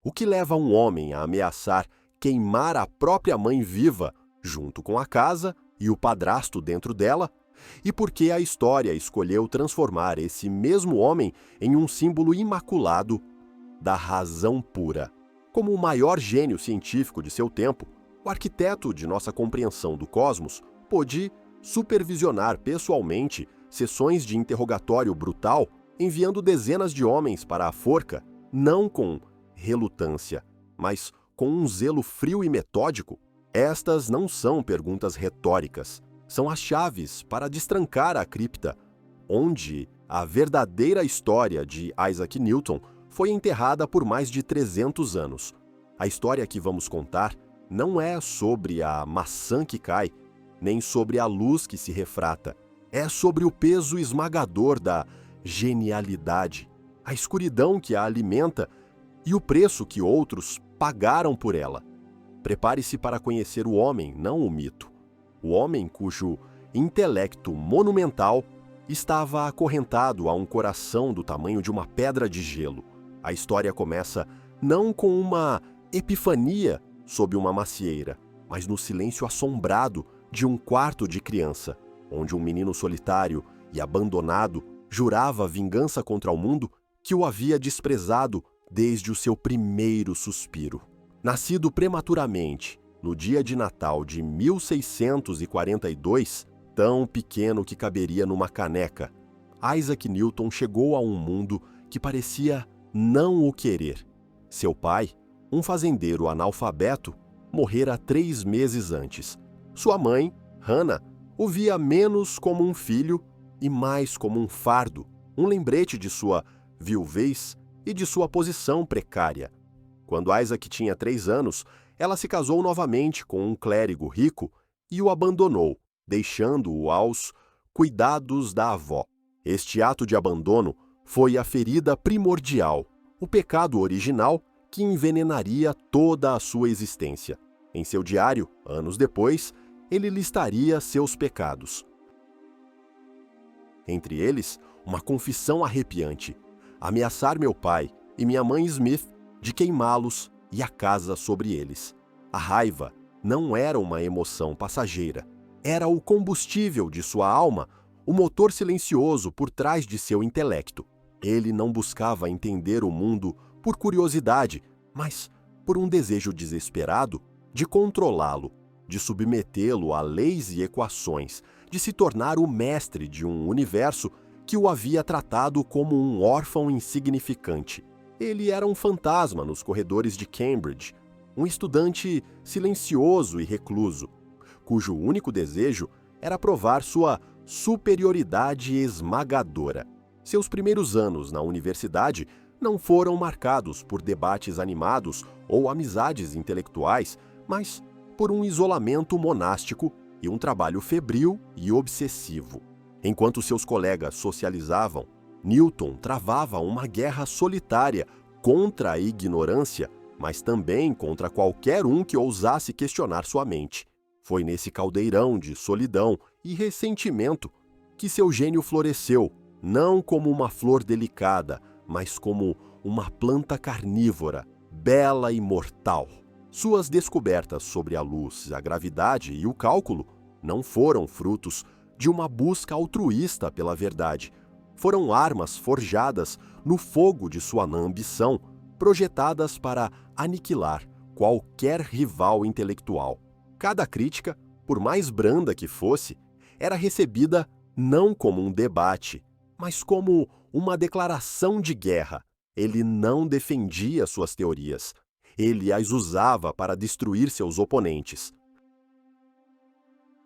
O que leva um homem a ameaçar queimar a própria mãe viva, junto com a casa e o padrasto dentro dela? E por que a história escolheu transformar esse mesmo homem em um símbolo imaculado da razão pura? Como o maior gênio científico de seu tempo, o arquiteto de nossa compreensão do cosmos pôde supervisionar pessoalmente sessões de interrogatório brutal, enviando dezenas de homens para a forca, não com relutância, mas com um zelo frio e metódico. Estas não são perguntas retóricas, são as chaves para destrancar a cripta, onde a verdadeira história de Isaac Newton foi enterrada por mais de 300 anos. A história que vamos contar não é sobre a maçã que cai, nem sobre a luz que se refrata. É sobre o peso esmagador da genialidade, a escuridão que a alimenta e o preço que outros pagaram por ela. Prepare-se para conhecer o homem, não o mito. O homem cujo intelecto monumental estava acorrentado a um coração do tamanho de uma pedra de gelo. A história começa não com uma epifania sob uma macieira, mas no silêncio assombrado de um quarto de criança, onde um menino solitário e abandonado jurava vingança contra o mundo que o havia desprezado desde o seu primeiro suspiro. Nascido prematuramente, no dia de Natal de 1642, tão pequeno que caberia numa caneca, Isaac Newton chegou a um mundo que parecia não o querer. Seu pai, um fazendeiro analfabeto, morrera 3 meses antes. Sua mãe, Hannah, o via menos como um filho e mais como um fardo, um lembrete de sua viuvez e de sua posição precária. Quando Isaac tinha 3 anos, ela se casou novamente com um clérigo rico e o abandonou, deixando-o aos cuidados da avó. Este ato de abandono foi a ferida primordial, o pecado original que envenenaria toda a sua existência. Em seu diário, anos depois, ele listaria seus pecados. Entre eles, uma confissão arrepiante: ameaçar meu pai e minha mãe Smith de queimá-los e a casa sobre eles. A raiva não era uma emoção passageira, era o combustível de sua alma, o motor silencioso por trás de seu intelecto. Ele não buscava entender o mundo por curiosidade, mas por um desejo desesperado de controlá-lo, de submetê-lo a leis e equações, de se tornar o mestre de um universo que o havia tratado como um órfão insignificante. Ele era um fantasma nos corredores de Cambridge, um estudante silencioso e recluso, cujo único desejo era provar sua superioridade esmagadora. Seus primeiros anos na universidade não foram marcados por debates animados ou amizades intelectuais, mas por um isolamento monástico e um trabalho febril e obsessivo. Enquanto seus colegas socializavam, Newton travava uma guerra solitária contra a ignorância, mas também contra qualquer um que ousasse questionar sua mente. Foi nesse caldeirão de solidão e ressentimento que seu gênio floresceu, não como uma flor delicada, mas como uma planta carnívora, bela e mortal. Suas descobertas sobre a luz, a gravidade e o cálculo não foram frutos de uma busca altruísta pela verdade. Foram armas forjadas no fogo de sua ambição, projetadas para aniquilar qualquer rival intelectual. Cada crítica, por mais branda que fosse, era recebida não como um debate, mas como uma declaração de guerra. Ele não defendia suas teorias. Ele as usava para destruir seus oponentes.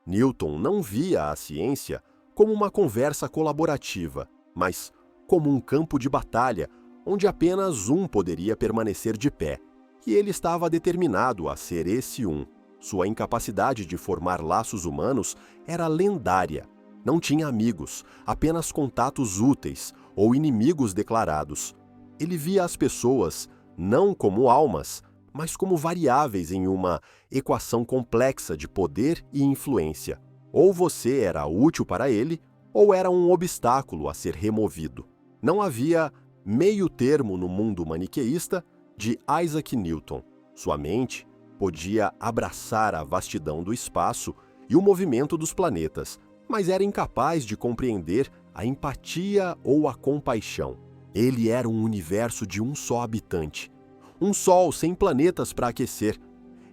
Newton não via a ciência como uma conversa colaborativa, mas como um campo de batalha onde apenas um poderia permanecer de pé. E ele estava determinado a ser esse um. Sua incapacidade de formar laços humanos era lendária. Não tinha amigos, apenas contatos úteis ou inimigos declarados. Ele via as pessoas não como almas, mas como variáveis em uma equação complexa de poder e influência. Ou você era útil para ele, ou era um obstáculo a ser removido. Não havia meio termo no mundo maniqueísta, de Isaac Newton. Sua mente podia abraçar a vastidão do espaço e o movimento dos planetas, mas era incapaz de compreender a empatia ou a compaixão. Ele era um universo de um só habitante, um sol sem planetas para aquecer.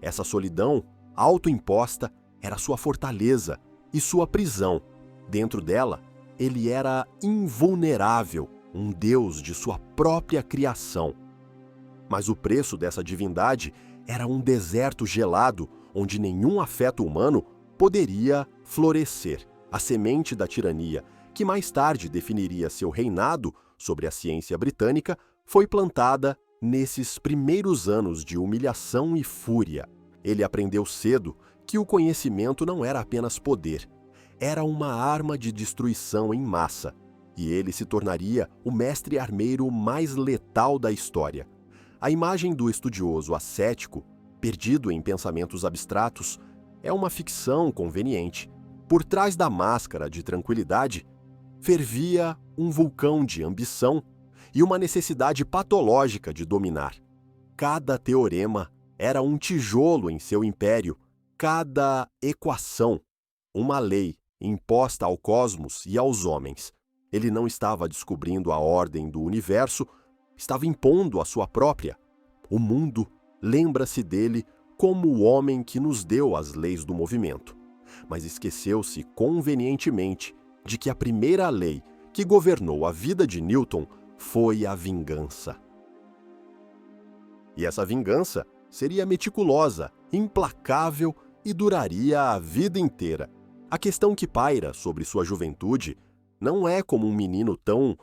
Essa solidão, autoimposta, era sua fortaleza e sua prisão. Dentro dela, ele era invulnerável, um deus de sua própria criação. Mas o preço dessa divindade era um deserto gelado onde nenhum afeto humano poderia florescer. A semente da tirania, que mais tarde definiria seu reinado sobre a ciência britânica, foi plantada nesses primeiros anos de humilhação e fúria. Ele aprendeu cedo que o conhecimento não era apenas poder, era uma arma de destruição em massa, e ele se tornaria o mestre armeiro mais letal da história. A imagem do estudioso ascético, perdido em pensamentos abstratos, é uma ficção conveniente. Por trás da máscara de tranquilidade, fervia um vulcão de ambição e uma necessidade patológica de dominar. Cada teorema era um tijolo em seu império, cada equação, uma lei imposta ao cosmos e aos homens. Ele não estava descobrindo a ordem do universo, estava impondo a sua própria. O mundo lembra-se dele como o homem que nos deu as leis do movimento, mas esqueceu-se convenientemente de que a primeira lei que governou a vida de Newton foi a vingança. E essa vingança seria meticulosa, implacável e duraria a vida inteira. A questão que paira sobre sua juventude não é como um menino tão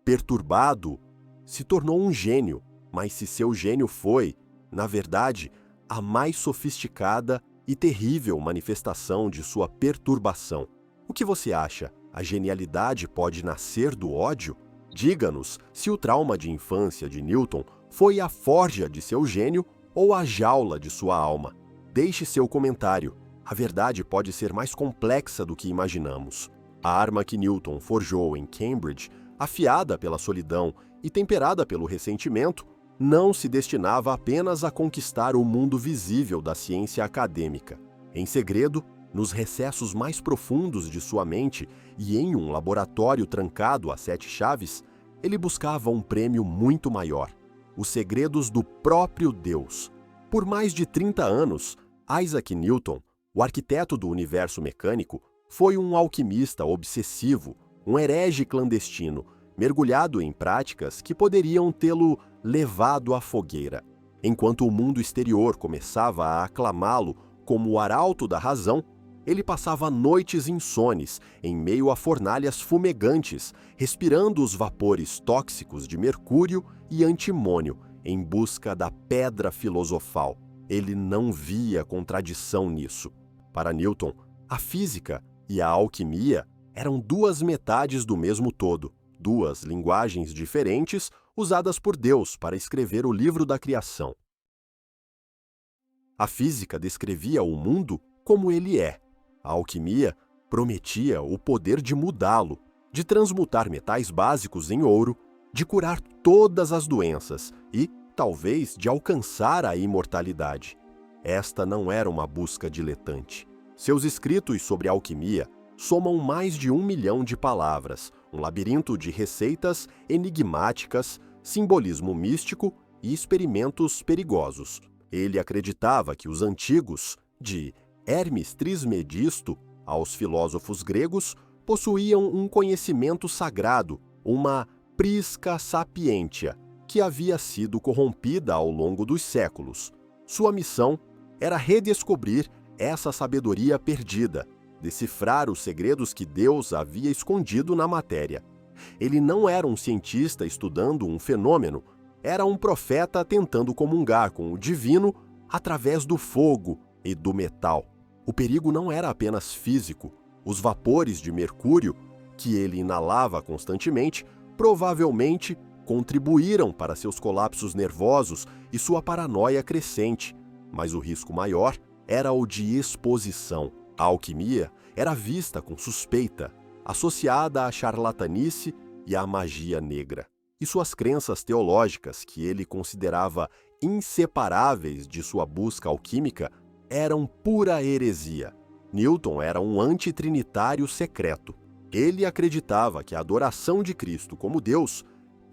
perturbado se tornou um gênio, mas se seu gênio foi, na verdade, a mais sofisticada e terrível manifestação de sua perturbação. O que você acha? A genialidade pode nascer do ódio? Diga-nos se o trauma de infância de Newton foi a forja de seu gênio ou a jaula de sua alma. Deixe seu comentário. A verdade pode ser mais complexa do que imaginamos. A arma que Newton forjou em Cambridge, afiada pela solidão e temperada pelo ressentimento, não se destinava apenas a conquistar o mundo visível da ciência acadêmica. Em segredo, nos recessos mais profundos de sua mente e em um laboratório trancado a 7 chaves, ele buscava um prêmio muito maior: os segredos do próprio Deus. Por mais de 30 anos, Isaac Newton, o arquiteto do universo mecânico, foi um alquimista obsessivo, um herege clandestino, mergulhado em práticas que poderiam tê-lo levado à fogueira. Enquanto o mundo exterior começava a aclamá-lo como o arauto da razão, ele passava noites insones em meio a fornalhas fumegantes, respirando os vapores tóxicos de mercúrio e antimônio em busca da pedra filosofal. Ele não via contradição nisso. Para Newton, a física e a alquimia eram duas metades do mesmo todo, duas linguagens diferentes usadas por Deus para escrever o livro da criação. A física descrevia o mundo como ele é. A alquimia prometia o poder de mudá-lo, de transmutar metais básicos em ouro, de curar todas as doenças e, talvez, de alcançar a imortalidade. Esta não era uma busca diletante. Seus escritos sobre alquimia somam mais de 1 milhão de palavras, um labirinto de receitas enigmáticas, simbolismo místico e experimentos perigosos. Ele acreditava que os antigos, de Hermes Trismegisto aos filósofos gregos, possuíam um conhecimento sagrado, uma prisca sapientia, que havia sido corrompida ao longo dos séculos. Sua missão era redescobrir essa sabedoria perdida, decifrar os segredos que Deus havia escondido na matéria. Ele não era um cientista estudando um fenômeno, era um profeta tentando comungar com o divino através do fogo e do metal. O perigo não era apenas físico. Os vapores de mercúrio, que ele inalava constantemente, provavelmente contribuíram para seus colapsos nervosos e sua paranoia crescente. Mas o risco maior era o de exposição. A alquimia era vista com suspeita, associada à charlatanice e à magia negra. E suas crenças teológicas, que ele considerava inseparáveis de sua busca alquímica eram pura heresia. Newton era um antitrinitário secreto. Ele acreditava que a adoração de Cristo como Deus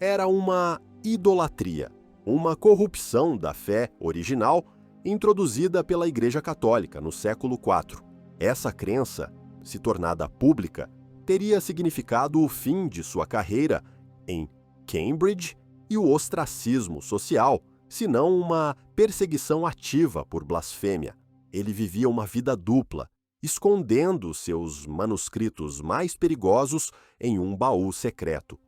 era uma idolatria, uma corrupção da fé original introduzida pela Igreja Católica no século IV. Essa crença, se tornada pública, teria significado o fim de sua carreira em Cambridge e o ostracismo social, se não uma perseguição ativa por blasfêmia. Ele vivia uma vida dupla, escondendo seus manuscritos mais perigosos em um baú secreto.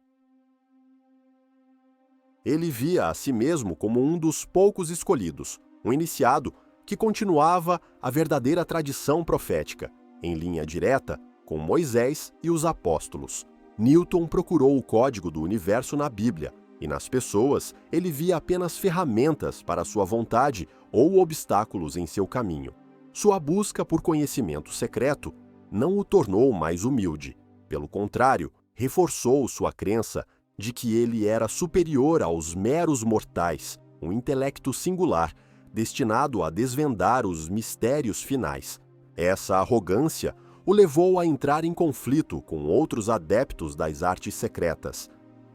Ele via a si mesmo como um dos poucos escolhidos, um iniciado que continuava a verdadeira tradição profética, em linha direta com Moisés e os apóstolos. Newton procurou o código do universo na Bíblia, e nas pessoas ele via apenas ferramentas para sua vontade ou obstáculos em seu caminho. Sua busca por conhecimento secreto não o tornou mais humilde. Pelo contrário, reforçou sua crença de que ele era superior aos meros mortais, um intelecto singular, destinado a desvendar os mistérios finais. Essa arrogância o levou a entrar em conflito com outros adeptos das artes secretas.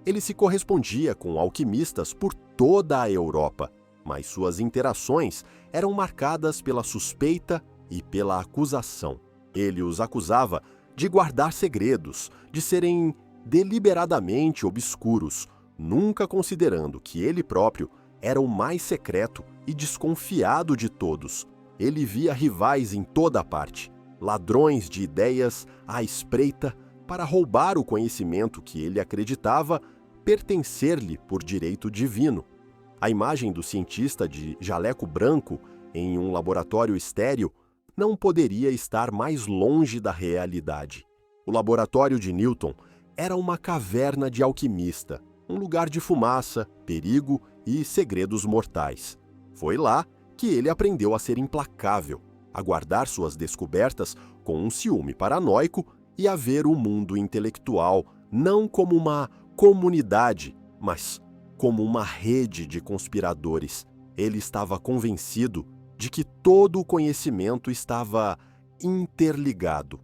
Ele se correspondia com alquimistas por toda a Europa, mas suas interações eram marcadas pela suspeita e pela acusação. Ele os acusava de guardar segredos, de serem deliberadamente obscuros, nunca considerando que ele próprio era o mais secreto e desconfiado de todos. Ele via rivais em toda parte, ladrões de ideias à espreita para roubar o conhecimento que ele acreditava pertencer-lhe por direito divino. A imagem do cientista de jaleco branco em um laboratório estéril não poderia estar mais longe da realidade. O laboratório de Newton era uma caverna de alquimista, um lugar de fumaça, perigo e segredos mortais. Foi lá que ele aprendeu a ser implacável, a guardar suas descobertas com um ciúme paranoico e a ver o mundo intelectual não como uma comunidade, mas como uma rede de conspiradores. Ele estava convencido de que todo o conhecimento estava interligado.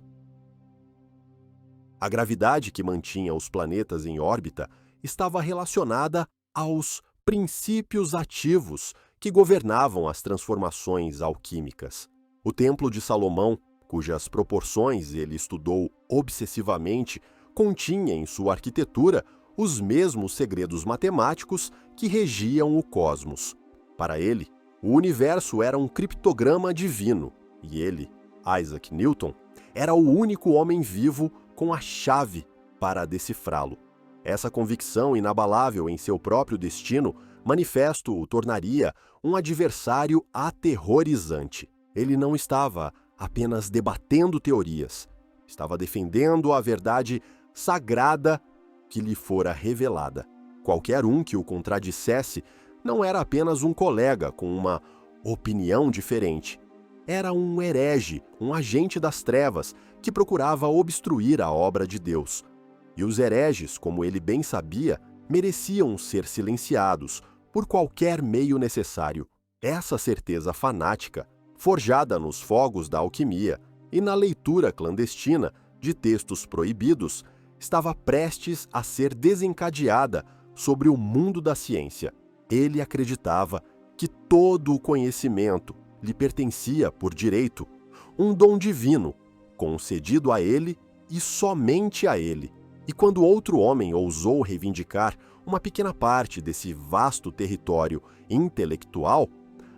A gravidade que mantinha os planetas em órbita estava relacionada aos princípios ativos que governavam as transformações alquímicas. O Templo de Salomão, cujas proporções ele estudou obsessivamente, continha em sua arquitetura os mesmos segredos matemáticos que regiam o cosmos. Para ele, o universo era um criptograma divino, e ele, Isaac Newton, era o único homem vivo com a chave para decifrá-lo. Essa convicção inabalável em seu próprio destino manifesto o tornaria um adversário aterrorizante. Ele não estava apenas debatendo teorias, estava defendendo a verdade sagrada que lhe fora revelada. Qualquer um que o contradissesse não era apenas um colega com uma opinião diferente. Era um herege, um agente das trevas que procurava obstruir a obra de Deus. E os hereges, como ele bem sabia, mereciam ser silenciados por qualquer meio necessário. Essa certeza fanática, forjada nos fogos da alquimia e na leitura clandestina de textos proibidos, estava prestes a ser desencadeada sobre o mundo da ciência. Ele acreditava que todo o conhecimento lhe pertencia por direito, um dom divino, concedido a ele e somente a ele. E quando outro homem ousou reivindicar uma pequena parte desse vasto território intelectual,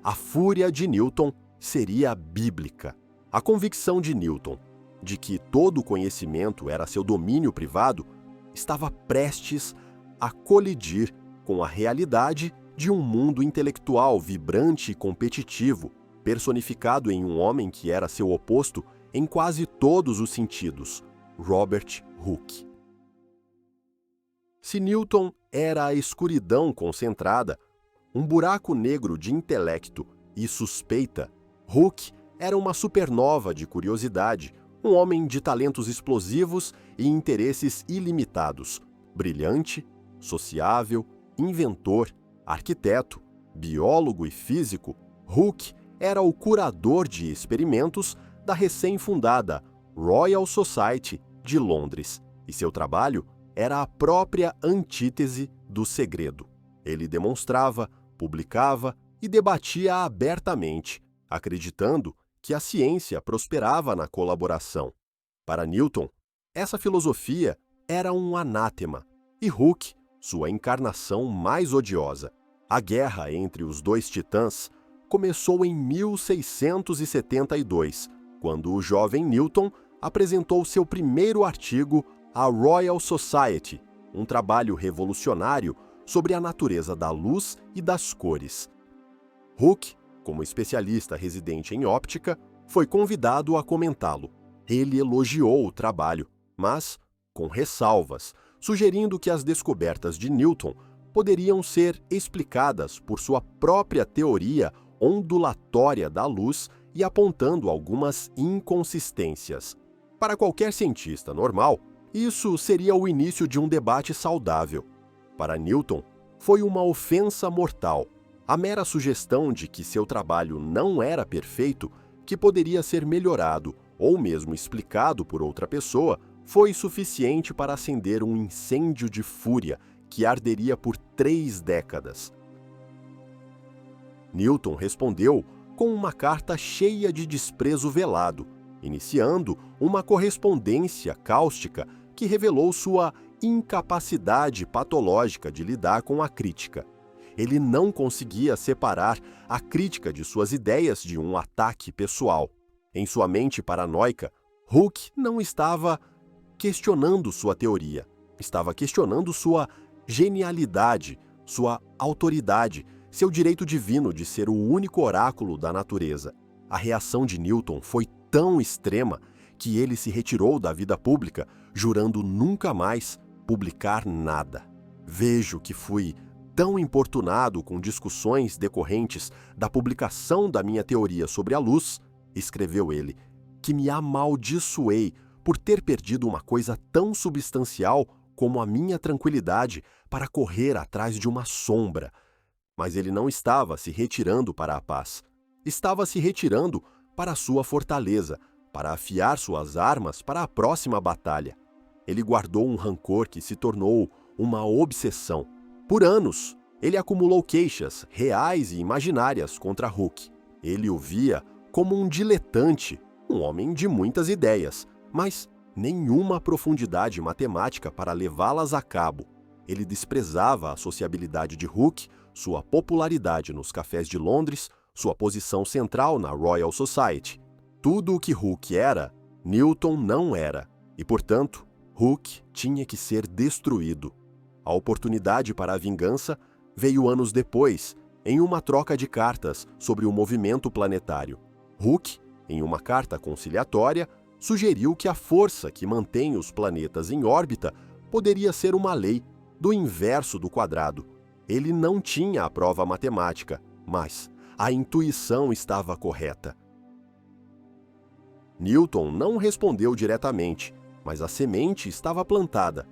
a fúria de Newton seria bíblica. A convicção de Newton de que todo o conhecimento era seu domínio privado estava prestes a colidir com a realidade de um mundo intelectual vibrante e competitivo, personificado em um homem que era seu oposto em quase todos os sentidos, Robert Hooke. Se Newton era a escuridão concentrada, um buraco negro de intelecto e suspeita, Hooke era uma supernova de curiosidade, um homem de talentos explosivos e interesses ilimitados, brilhante, sociável, inventor, arquiteto, Biólogo e físico, Hooke era o curador de experimentos da recém-fundada Royal Society de Londres, e seu trabalho era a própria antítese do segredo. Ele demonstrava, publicava e debatia abertamente, acreditando que a ciência prosperava na colaboração. Para Newton, essa filosofia era um anátema, e Hooke, sua encarnação mais odiosa. A guerra entre os dois titãs começou em 1672, quando o jovem Newton apresentou seu primeiro artigo à Royal Society, um trabalho revolucionário sobre a natureza da luz e das cores. Hooke, como especialista residente em óptica, foi convidado a comentá-lo. Ele elogiou o trabalho, mas com ressalvas, sugerindo que as descobertas de Newton poderiam ser explicadas por sua própria teoria ondulatória da luz e apontando algumas inconsistências. Para qualquer cientista normal, isso seria o início de um debate saudável. Para Newton, foi uma ofensa mortal. A mera sugestão de que seu trabalho não era perfeito, que poderia ser melhorado ou mesmo explicado por outra pessoa, foi suficiente para acender um incêndio de fúria que arderia por 3 décadas. Newton respondeu com uma carta cheia de desprezo velado, iniciando uma correspondência cáustica que revelou sua incapacidade patológica de lidar com a crítica. Ele não conseguia separar a crítica de suas ideias de um ataque pessoal. Em sua mente paranoica, Hooke não estava questionando sua teoria, estava questionando sua genialidade, sua autoridade, seu direito divino de ser o único oráculo da natureza. A reação de Newton foi tão extrema que ele se retirou da vida pública, jurando nunca mais publicar nada. Vejo que fui tão importunado com discussões decorrentes da publicação da minha teoria sobre a luz, escreveu ele, que me amaldiçoei por ter perdido uma coisa tão substancial como a minha tranquilidade para correr atrás de uma sombra. Mas ele não estava se retirando para a paz. Estava se retirando para a sua fortaleza, para afiar suas armas para a próxima batalha. Ele guardou um rancor que se tornou uma obsessão. Por anos, ele acumulou queixas reais e imaginárias contra Hooke. Ele o via como um diletante, um homem de muitas ideias, mas nenhuma profundidade matemática para levá-las a cabo. Ele desprezava a sociabilidade de Hooke, sua popularidade nos cafés de Londres, sua posição central na Royal Society. Tudo o que Hooke era, Newton não era, e, portanto, Hooke tinha que ser destruído. A oportunidade para a vingança veio anos depois, em uma troca de cartas sobre o movimento planetário. Hooke, em uma carta conciliatória, sugeriu que a força que mantém os planetas em órbita poderia ser uma lei do inverso do quadrado. Ele não tinha a prova matemática, mas a intuição estava correta. Newton não respondeu diretamente, mas a semente estava plantada.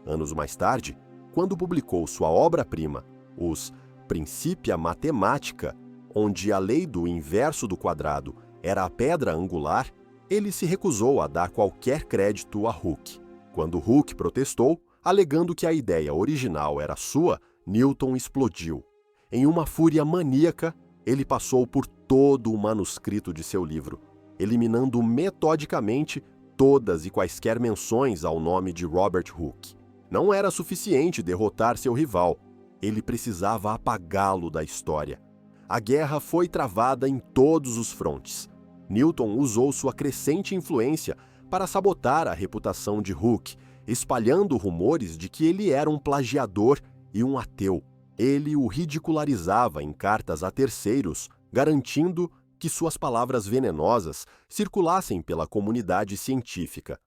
Anos mais tarde, quando publicou sua obra-prima, os Principia Mathematica, onde a lei do inverso do quadrado era a pedra angular, ele se recusou a dar qualquer crédito a Hooke. Quando Hooke protestou, alegando que a ideia original era sua, Newton explodiu. Em uma fúria maníaca, ele passou por todo o manuscrito de seu livro, eliminando metodicamente todas e quaisquer menções ao nome de Robert Hooke. Não era suficiente derrotar seu rival, ele precisava apagá-lo da história. A guerra foi travada em todos os frontes. Newton usou sua crescente influência para sabotar a reputação de Hooke, espalhando rumores de que ele era um plagiador e um ateu. Ele o ridicularizava em cartas a terceiros, garantindo que suas palavras venenosas circulassem pela comunidade científica.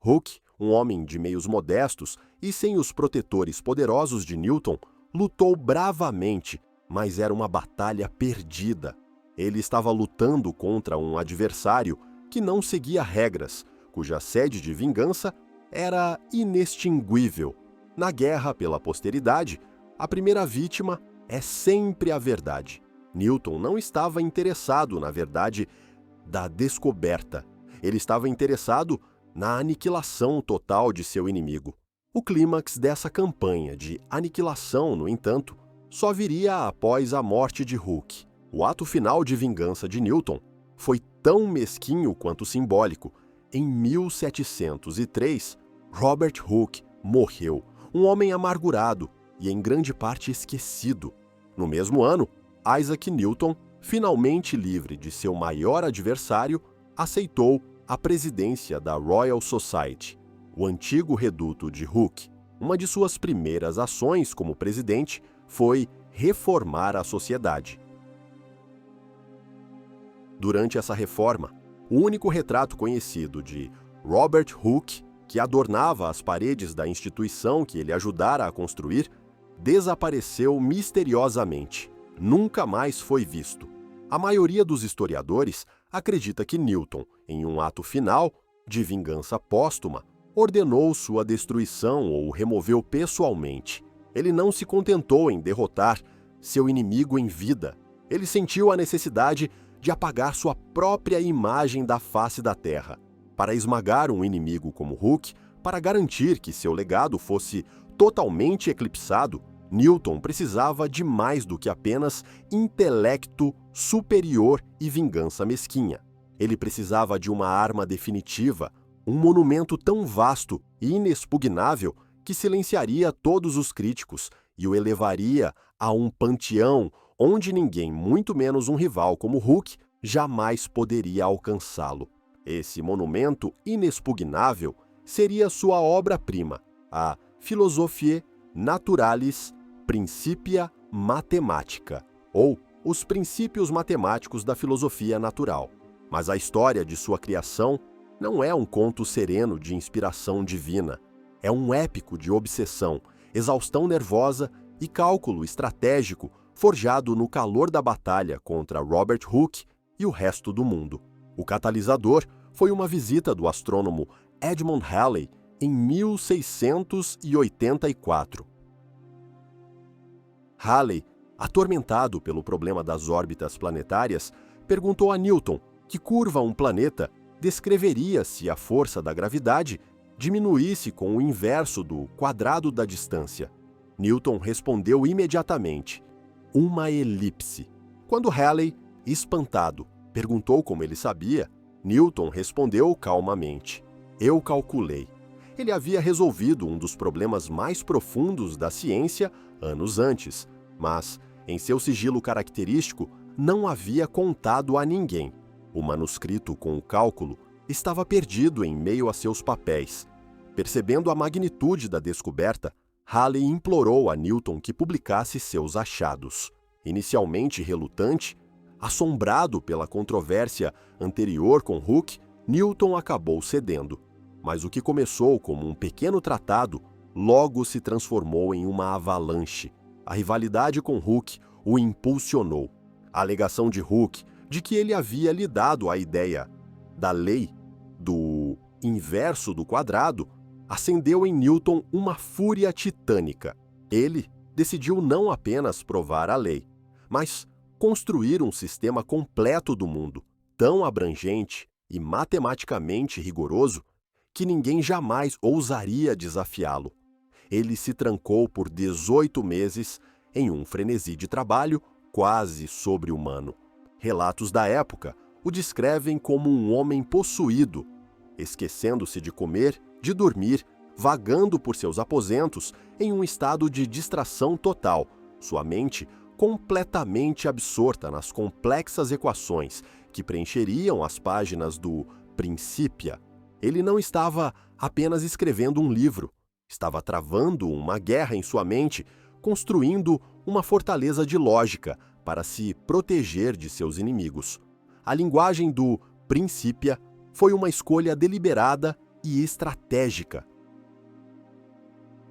Hooke, um homem de meios modestos e sem os protetores poderosos de Newton, lutou bravamente, mas era uma batalha perdida. Ele estava lutando contra um adversário que não seguia regras, cuja sede de vingança era inextinguível. Na guerra pela posteridade, a primeira vítima é sempre a verdade. Newton não estava interessado, na verdade, da descoberta. Ele estava interessado na aniquilação total de seu inimigo. O clímax dessa campanha de aniquilação, no entanto, só viria após a morte de Hooke. O ato final de vingança de Newton foi tão mesquinho quanto simbólico. Em 1703, Robert Hooke morreu, um homem amargurado e em grande parte esquecido. No mesmo ano, Isaac Newton, finalmente livre de seu maior adversário, aceitou a presidência da Royal Society, o antigo reduto de Hooke. Uma de suas primeiras ações como presidente foi reformar a sociedade. Durante essa reforma, o único retrato conhecido de Robert Hooke, que adornava as paredes da instituição que ele ajudara a construir, desapareceu misteriosamente. Nunca mais foi visto. A maioria dos historiadores acredita que Newton, em um ato final de vingança póstuma, ordenou sua destruição ou removeu pessoalmente. Ele não se contentou em derrotar seu inimigo em vida. Ele sentiu a necessidade de apagar sua própria imagem da face da Terra. Para esmagar um inimigo como Hooke, para garantir que seu legado fosse totalmente eclipsado, Newton precisava de mais do que apenas intelecto superior e vingança mesquinha. Ele precisava de uma arma definitiva, um monumento tão vasto e inexpugnável que silenciaria todos os críticos e o elevaria a um panteão onde ninguém, muito menos um rival como Hooke, jamais poderia alcançá-lo. Esse monumento inexpugnável seria sua obra-prima, a Philosophiae Naturalis Principia Mathematica, ou os princípios matemáticos da filosofia natural. Mas a história de sua criação não é um conto sereno de inspiração divina. É um épico de obsessão, exaustão nervosa e cálculo estratégico forjado no calor da batalha contra Robert Hooke e o resto do mundo. O catalisador foi uma visita do astrônomo Edmund Halley em 1684. Halley, atormentado pelo problema das órbitas planetárias, perguntou a Newton que curva um planeta descreveria se a força da gravidade diminuísse com o inverso do quadrado da distância. Newton respondeu imediatamente: uma elipse. Quando Halley, espantado, perguntou como ele sabia, Newton respondeu calmamente: eu calculei. Ele havia resolvido um dos problemas mais profundos da ciência anos antes, mas, em seu sigilo característico, não havia contado a ninguém. O manuscrito com o cálculo estava perdido em meio a seus papéis. Percebendo a magnitude da descoberta, Halley implorou a Newton que publicasse seus achados. Inicialmente relutante, assombrado pela controvérsia anterior com Hooke, Newton acabou cedendo. Mas o que começou como um pequeno tratado logo se transformou em uma avalanche. A rivalidade com Hooke o impulsionou. A alegação de Hooke de que ele havia lhe dado a ideia da lei do inverso do quadrado acendeu em Newton uma fúria titânica. Ele decidiu não apenas provar a lei, mas construir um sistema completo do mundo, tão abrangente e matematicamente rigoroso que ninguém jamais ousaria desafiá-lo. Ele se trancou por 18 meses em um frenesi de trabalho quase sobre-humano. Relatos da época o descrevem como um homem possuído, esquecendo-se de comer, de dormir, vagando por seus aposentos em um estado de distração total, sua mente completamente absorta nas complexas equações que preencheriam as páginas do Principia. Ele não estava apenas escrevendo um livro, estava travando uma guerra em sua mente, construindo uma fortaleza de lógica para se proteger de seus inimigos. A linguagem do Principia foi uma escolha deliberada e estratégica.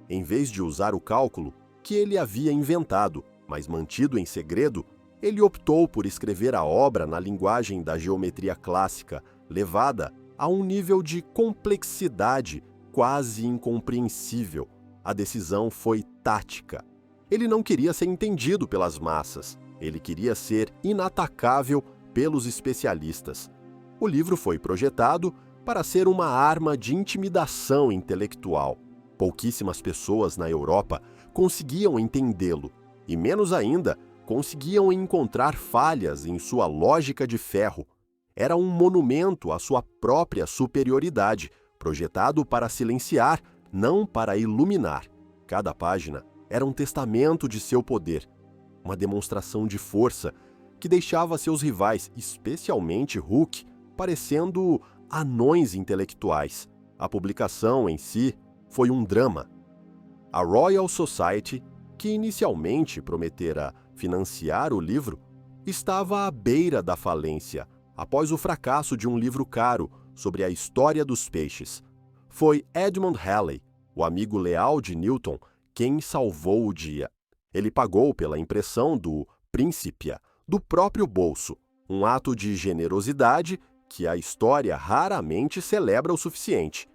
Em vez de usar o cálculo que ele havia inventado, mas mantido em segredo, ele optou por escrever a obra na linguagem da geometria clássica, levada a um nível de complexidade quase incompreensível. A decisão foi tática. Ele não queria ser entendido pelas massas, ele queria ser inatacável pelos especialistas. O livro foi projetado para ser uma arma de intimidação intelectual. Pouquíssimas pessoas na Europa conseguiam entendê-lo, e menos ainda, conseguiam encontrar falhas em sua lógica de ferro. Era um monumento à sua própria superioridade, projetado para silenciar, não para iluminar. Cada página era um testamento de seu poder, uma demonstração de força que deixava seus rivais, especialmente Hooke, parecendo anões intelectuais. A publicação em si foi um drama. A Royal Society, que inicialmente prometera financiar o livro, estava à beira da falência após o fracasso de um livro caro sobre a história dos peixes. Foi Edmund Halley, o amigo leal de Newton, quem salvou o dia. Ele pagou pela impressão do Principia do próprio bolso, um ato de generosidade que a história raramente celebra o suficiente.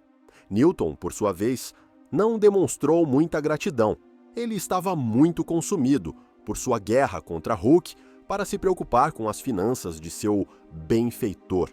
Newton, por sua vez, não demonstrou muita gratidão. Ele estava muito consumido por sua guerra contra Hooke para se preocupar com as finanças de seu benfeitor.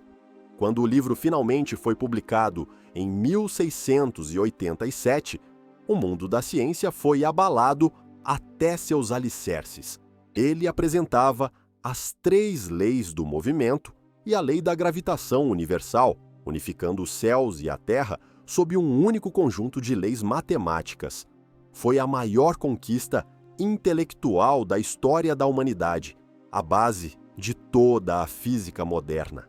Quando o livro finalmente foi publicado em 1687, o mundo da ciência foi abalado até seus alicerces. Ele apresentava as 3 leis do movimento e a lei da gravitação universal, unificando os céus e a Terra sob um único conjunto de leis matemáticas. Foi a maior conquista intelectual da história da humanidade, a base de toda a física moderna.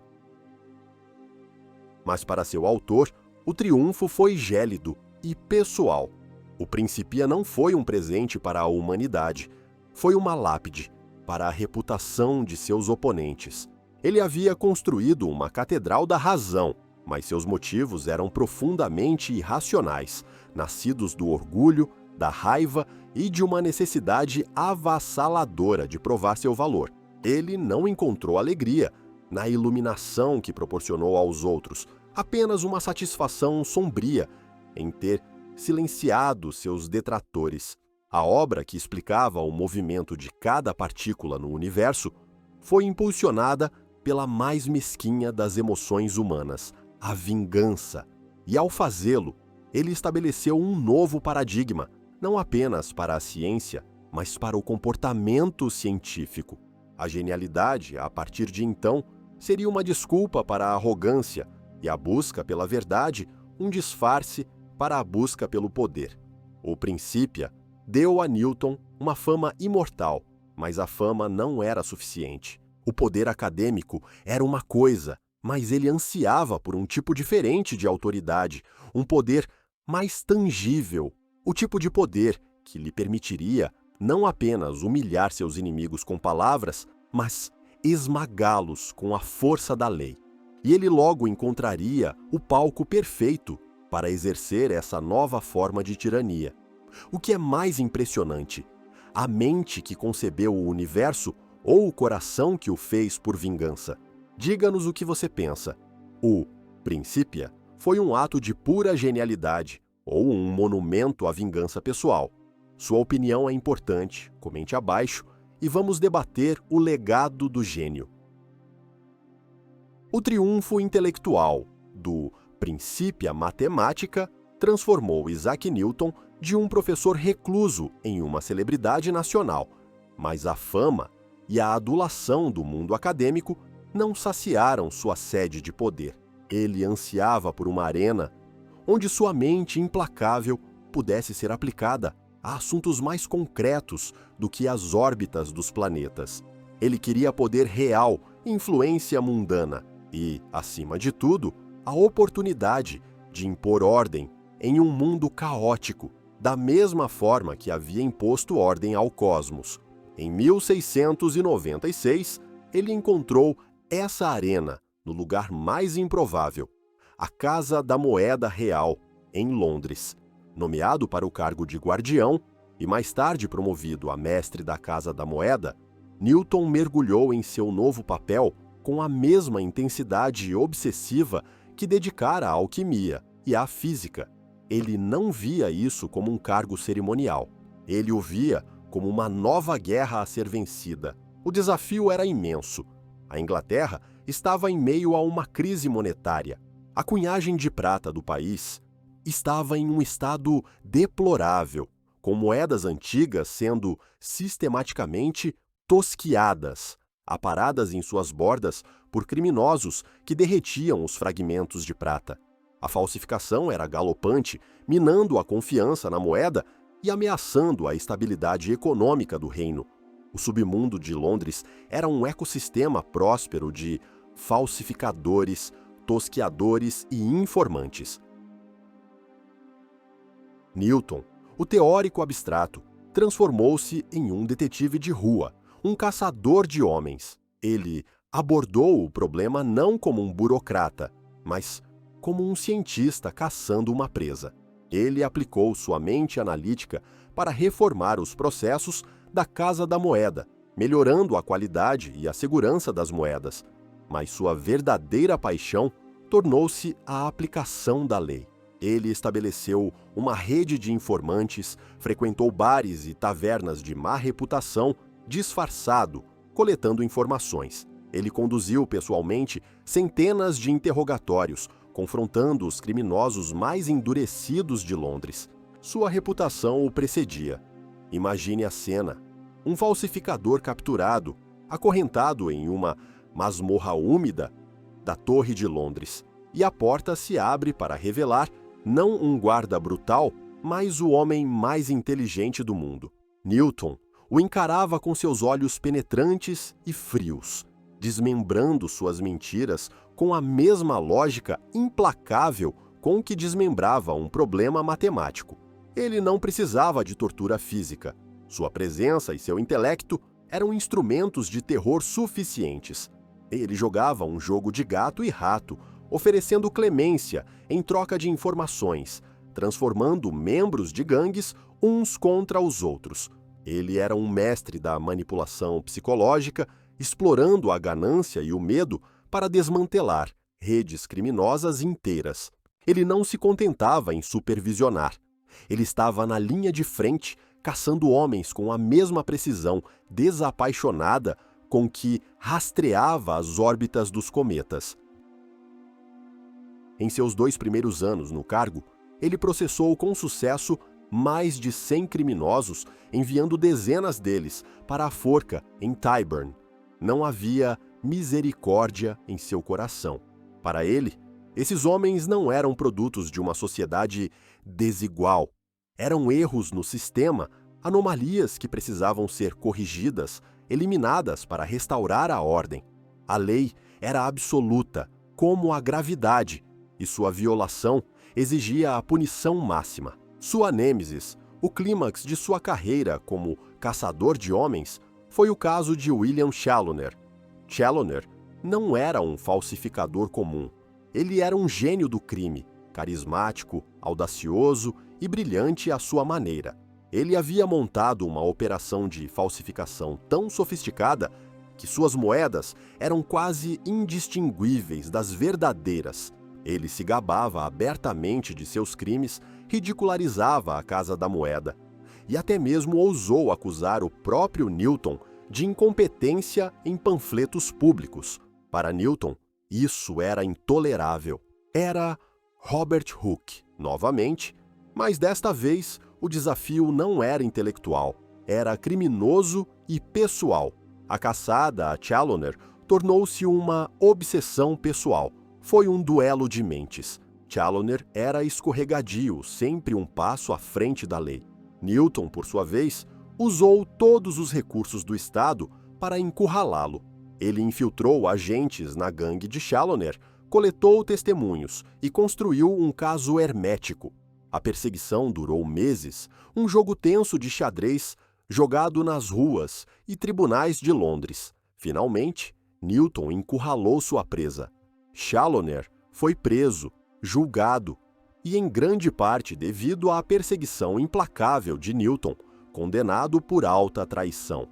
Mas para seu autor, o triunfo foi gélido e pessoal. O Principia não foi um presente para a humanidade, foi uma lápide para a reputação de seus oponentes. Ele havia construído uma catedral da razão, mas seus motivos eram profundamente irracionais, nascidos do orgulho, da raiva e de uma necessidade avassaladora de provar seu valor. Ele não encontrou alegria na iluminação que proporcionou aos outros, apenas uma satisfação sombria em ter silenciado seus detratores. A obra que explicava o movimento de cada partícula no universo foi impulsionada pela mais mesquinha das emoções humanas, a vingança. E ao fazê-lo, ele estabeleceu um novo paradigma, não apenas para a ciência, mas para o comportamento científico. A genialidade, a partir de então, seria uma desculpa para a arrogância e a busca pela verdade, um disfarce para a busca pelo poder. O Principia deu a Newton uma fama imortal, mas a fama não era suficiente. O poder acadêmico era uma coisa, mas ele ansiava por um tipo diferente de autoridade, um poder mais tangível, o tipo de poder que lhe permitiria não apenas humilhar seus inimigos com palavras, mas esmagá-los com a força da lei. E ele logo encontraria o palco perfeito para exercer essa nova forma de tirania. O que é mais impressionante, a mente que concebeu o universo ou o coração que o fez por vingança? Diga-nos o que você pensa. O Principia foi um ato de pura genialidade ou um monumento à vingança pessoal? Sua opinião é importante, comente abaixo e vamos debater o legado do gênio. O triunfo intelectual do Principia Mathematica transformou Isaac Newton de um professor recluso em uma celebridade nacional, mas a fama e a adulação do mundo acadêmico não saciaram sua sede de poder. Ele ansiava por uma arena onde sua mente implacável pudesse ser aplicada a assuntos mais concretos do que as órbitas dos planetas. Ele queria poder real, influência mundana e, acima de tudo, a oportunidade de impor ordem em um mundo caótico, da mesma forma que havia imposto ordem ao cosmos. Em 1696, ele encontrou essa arena no lugar mais improvável, a Casa da Moeda Real, em Londres. Nomeado para o cargo de guardião e mais tarde promovido a mestre da Casa da Moeda, Newton mergulhou em seu novo papel com a mesma intensidade obsessiva que dedicara à alquimia e à física. Ele não via isso como um cargo cerimonial. Ele o via como uma nova guerra a ser vencida. O desafio era imenso. A Inglaterra estava em meio a uma crise monetária. A cunhagem de prata do país estava em um estado deplorável, com moedas antigas sendo sistematicamente tosquiadas, aparadas em suas bordas por criminosos que derretiam os fragmentos de prata. A falsificação era galopante, minando a confiança na moeda e ameaçando a estabilidade econômica do reino. O submundo de Londres era um ecossistema próspero de falsificadores, tosquiadores e informantes. Newton, o teórico abstrato, transformou-se em um detetive de rua, um caçador de homens. Ele abordou o problema não como um burocrata, mas como um cientista caçando uma presa. Ele aplicou sua mente analítica para reformar os processos da Casa da Moeda, melhorando a qualidade e a segurança das moedas. Mas sua verdadeira paixão tornou-se a aplicação da lei. Ele estabeleceu uma rede de informantes, frequentou bares e tavernas de má reputação, disfarçado, coletando informações. Ele conduziu pessoalmente centenas de interrogatórios, confrontando os criminosos mais endurecidos de Londres. Sua reputação o precedia. Imagine a cena: um falsificador capturado, acorrentado em uma masmorra úmida da Torre de Londres, e a porta se abre para revelar não um guarda brutal, mas o homem mais inteligente do mundo. Newton o encarava com seus olhos penetrantes e frios, desmembrando suas mentiras com a mesma lógica implacável com que desmembrava um problema matemático. Ele não precisava de tortura física. Sua presença e seu intelecto eram instrumentos de terror suficientes. Ele jogava um jogo de gato e rato, oferecendo clemência em troca de informações, transformando membros de gangues uns contra os outros. Ele era um mestre da manipulação psicológica, explorando a ganância e o medo para desmantelar redes criminosas inteiras. Ele não se contentava em supervisionar. Ele estava na linha de frente, caçando homens com a mesma precisão desapaixonada com que rastreava as órbitas dos cometas. Em seus 2 primeiros anos no cargo, ele processou com sucesso mais de 100 criminosos, enviando dezenas deles para a forca em Tyburn. Não havia misericórdia em seu coração. Para ele, esses homens não eram produtos de uma sociedade desigual. Eram erros no sistema, anomalias que precisavam ser corrigidas, eliminadas para restaurar a ordem. A lei era absoluta, como a gravidade, e sua violação exigia a punição máxima. Sua nêmesis, o clímax de sua carreira como caçador de homens, foi o caso de William Chaloner. Chaloner não era um falsificador comum. Ele era um gênio do crime, carismático, audacioso e brilhante à sua maneira. Ele havia montado uma operação de falsificação tão sofisticada que suas moedas eram quase indistinguíveis das verdadeiras. Ele se gabava abertamente de seus crimes, ridicularizava a Casa da Moeda e até mesmo ousou acusar o próprio Newton de incompetência em panfletos públicos. Para Newton, isso era intolerável. Era Robert Hooke, novamente, mas desta vez o desafio não era intelectual, era criminoso e pessoal. A caçada a Chaloner tornou-se uma obsessão pessoal. Foi um duelo de mentes. Chaloner era escorregadio, sempre um passo à frente da lei. Newton, por sua vez, usou todos os recursos do Estado para encurralá-lo. Ele infiltrou agentes na gangue de Chaloner, coletou testemunhos e construiu um caso hermético. A perseguição durou meses, um jogo tenso de xadrez jogado nas ruas e tribunais de Londres. Finalmente, Newton encurralou sua presa. Chaloner foi preso, julgado, e em grande parte devido à perseguição implacável de Newton, condenado por alta traição.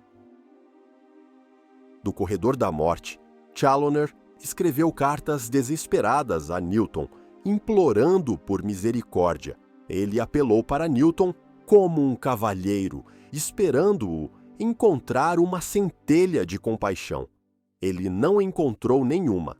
Do corredor da morte, Chaloner escreveu cartas desesperadas a Newton, implorando por misericórdia. Ele apelou para Newton como um cavalheiro esperando-o encontrar uma centelha de compaixão. Ele não encontrou nenhuma.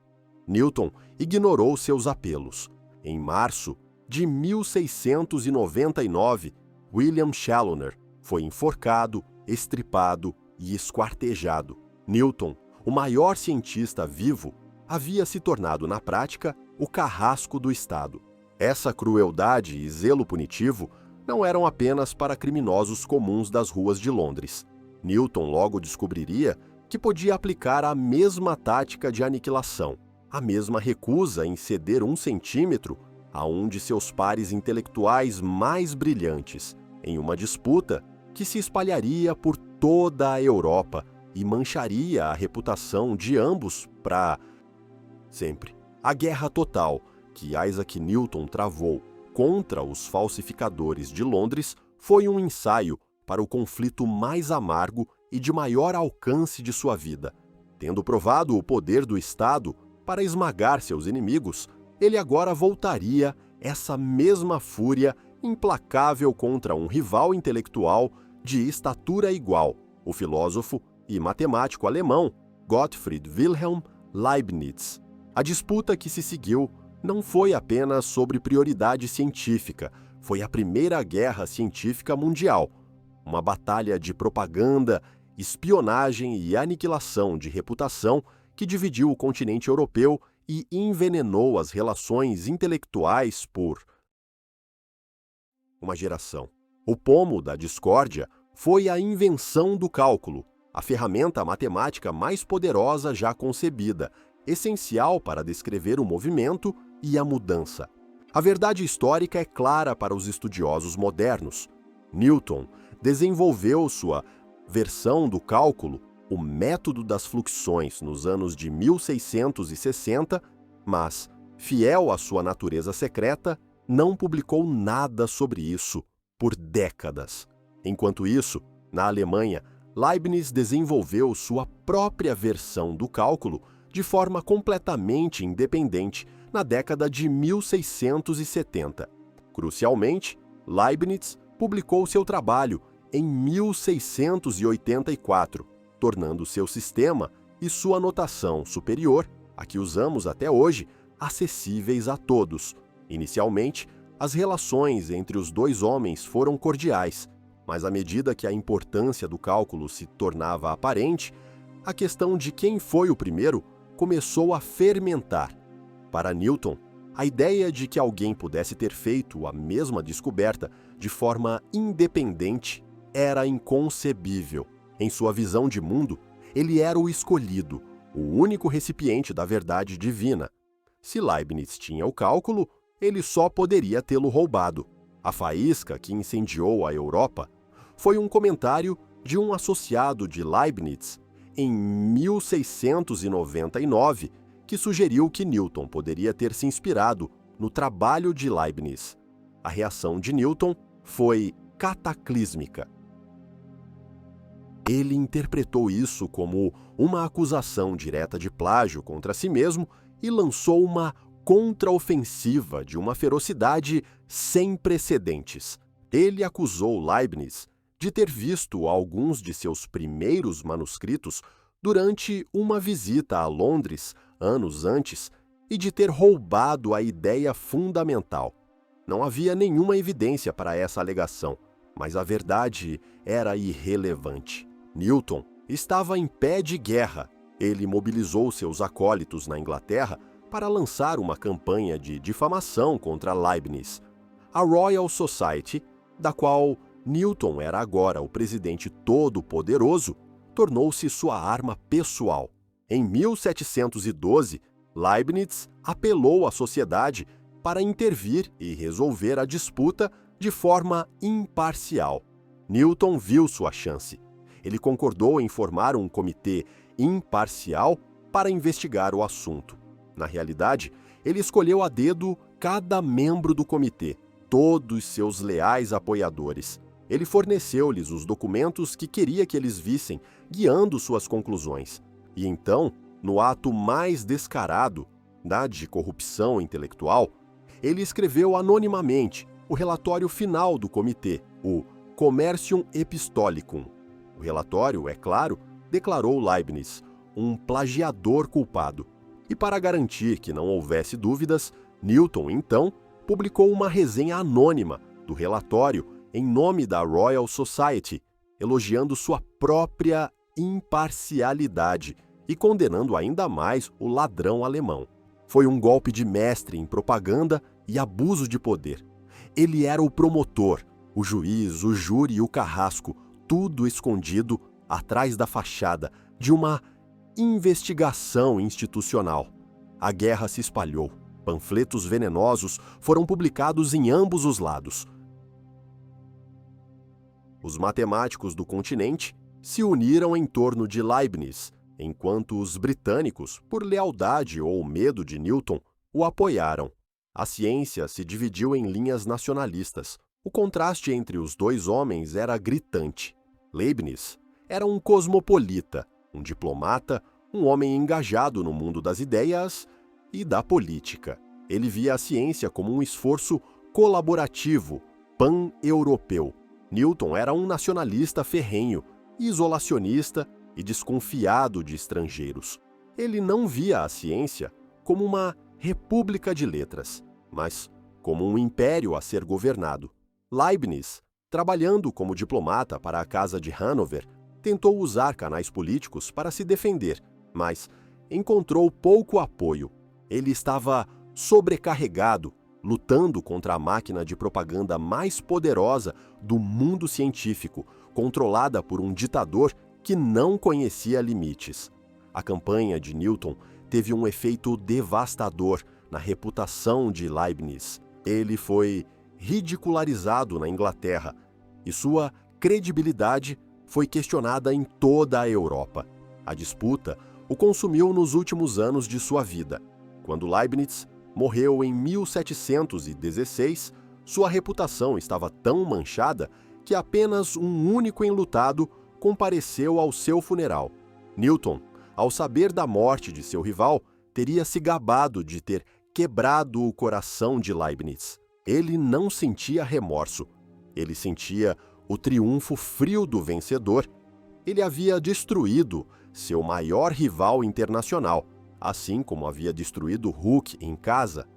Newton ignorou seus apelos. Em março de 1699, William Challoner foi enforcado, estripado e esquartejado. Newton, o maior cientista vivo, havia se tornado na prática o carrasco do Estado. Essa crueldade e zelo punitivo não eram apenas para criminosos comuns das ruas de Londres. Newton logo descobriria que podia aplicar a mesma tática de aniquilação, a mesma recusa em ceder 1 centímetro a um de seus pares intelectuais mais brilhantes, em uma disputa que se espalharia por toda a Europa e mancharia a reputação de ambos para sempre. A guerra total que Isaac Newton travou contra os falsificadores de Londres foi um ensaio para o conflito mais amargo e de maior alcance de sua vida. Tendo provado o poder do Estado para esmagar seus inimigos, ele agora voltaria essa mesma fúria implacável contra um rival intelectual de estatura igual, o filósofo e matemático alemão Gottfried Wilhelm Leibniz. A disputa que se seguiu não foi apenas sobre prioridade científica, foi a Primeira Guerra Científica Mundial, uma batalha de propaganda, espionagem e aniquilação de reputação que dividiu o continente europeu e envenenou as relações intelectuais por uma geração. O pomo da discórdia foi a invenção do cálculo, a ferramenta matemática mais poderosa já concebida, essencial para descrever o movimento e a mudança. A verdade histórica é clara para os estudiosos modernos. Newton desenvolveu sua versão do cálculo, o método das fluxões, nos anos de 1660, mas, fiel à sua natureza secreta, não publicou nada sobre isso por décadas. Enquanto isso, na Alemanha, Leibniz desenvolveu sua própria versão do cálculo de forma completamente independente na década de 1670. Crucialmente, Leibniz publicou seu trabalho em 1684, tornando seu sistema e sua notação superior, a que usamos até hoje, acessíveis a todos. Inicialmente, as relações entre os dois homens foram cordiais, mas à medida que a importância do cálculo se tornava aparente, a questão de quem foi o primeiro começou a fermentar. Para Newton, a ideia de que alguém pudesse ter feito a mesma descoberta de forma independente era inconcebível. Em sua visão de mundo, ele era o escolhido, o único recipiente da verdade divina. Se Leibniz tinha o cálculo, ele só poderia tê-lo roubado. A faísca que incendiou a Europa foi um comentário de um associado de Leibniz em 1699 que sugeriu que Newton poderia ter se inspirado no trabalho de Leibniz. A reação de Newton foi cataclísmica. Ele interpretou isso como uma acusação direta de plágio contra si mesmo e lançou uma contraofensiva de uma ferocidade sem precedentes. Ele acusou Leibniz de ter visto alguns de seus primeiros manuscritos durante uma visita a Londres anos antes e de ter roubado a ideia fundamental. Não havia nenhuma evidência para essa alegação, mas a verdade era irrelevante. Newton estava em pé de guerra. Ele mobilizou seus acólitos na Inglaterra para lançar uma campanha de difamação contra Leibniz. A Royal Society, da qual Newton era agora o presidente todo-poderoso, tornou-se sua arma pessoal. Em 1712, Leibniz apelou à sociedade para intervir e resolver a disputa de forma imparcial. Newton viu sua chance. Ele concordou em formar um comitê imparcial para investigar o assunto. Na realidade, ele escolheu a dedo cada membro do comitê, todos seus leais apoiadores. Ele forneceu-lhes os documentos que queria que eles vissem, guiando suas conclusões. E então, no ato mais descarado, de corrupção intelectual, ele escreveu anonimamente o relatório final do comitê, o Commercium Epistolicum. O relatório, é claro, declarou Leibniz um plagiador culpado. E para garantir que não houvesse dúvidas, Newton, então, publicou uma resenha anônima do relatório em nome da Royal Society, elogiando sua própria imparcialidade e condenando ainda mais o ladrão alemão. Foi um golpe de mestre em propaganda e abuso de poder. Ele era o promotor, o juiz, o júri e o carrasco, tudo escondido atrás da fachada de uma investigação institucional. A guerra se espalhou. Panfletos venenosos foram publicados em ambos os lados. Os matemáticos do continente se uniram em torno de Leibniz, enquanto os britânicos, por lealdade ou medo de Newton, o apoiaram. A ciência se dividiu em linhas nacionalistas. O contraste entre os dois homens era gritante. Leibniz era um cosmopolita, um diplomata, um homem engajado no mundo das ideias e da política. Ele via a ciência como um esforço colaborativo, pan-europeu. Newton era um nacionalista ferrenho, isolacionista e desconfiado de estrangeiros. Ele não via a ciência como uma república de letras, mas como um império a ser governado. Leibniz, trabalhando como diplomata para a Casa de Hanover, tentou usar canais políticos para se defender, mas encontrou pouco apoio. Ele estava sobrecarregado, lutando contra a máquina de propaganda mais poderosa do mundo científico, controlada por um ditador que não conhecia limites. A campanha de Newton teve um efeito devastador na reputação de Leibniz. Ele foi ridicularizado na Inglaterra e sua credibilidade foi questionada em toda a Europa. A disputa o consumiu nos últimos anos de sua vida. Quando Leibniz morreu em 1716, sua reputação estava tão manchada que apenas um único enlutado compareceu ao seu funeral. Newton, ao saber da morte de seu rival, teria se gabado de ter quebrado o coração de Leibniz. Ele não sentia remorso. Ele sentia o triunfo frio do vencedor. Ele havia destruído seu maior rival internacional, assim como havia destruído Hooke em casa.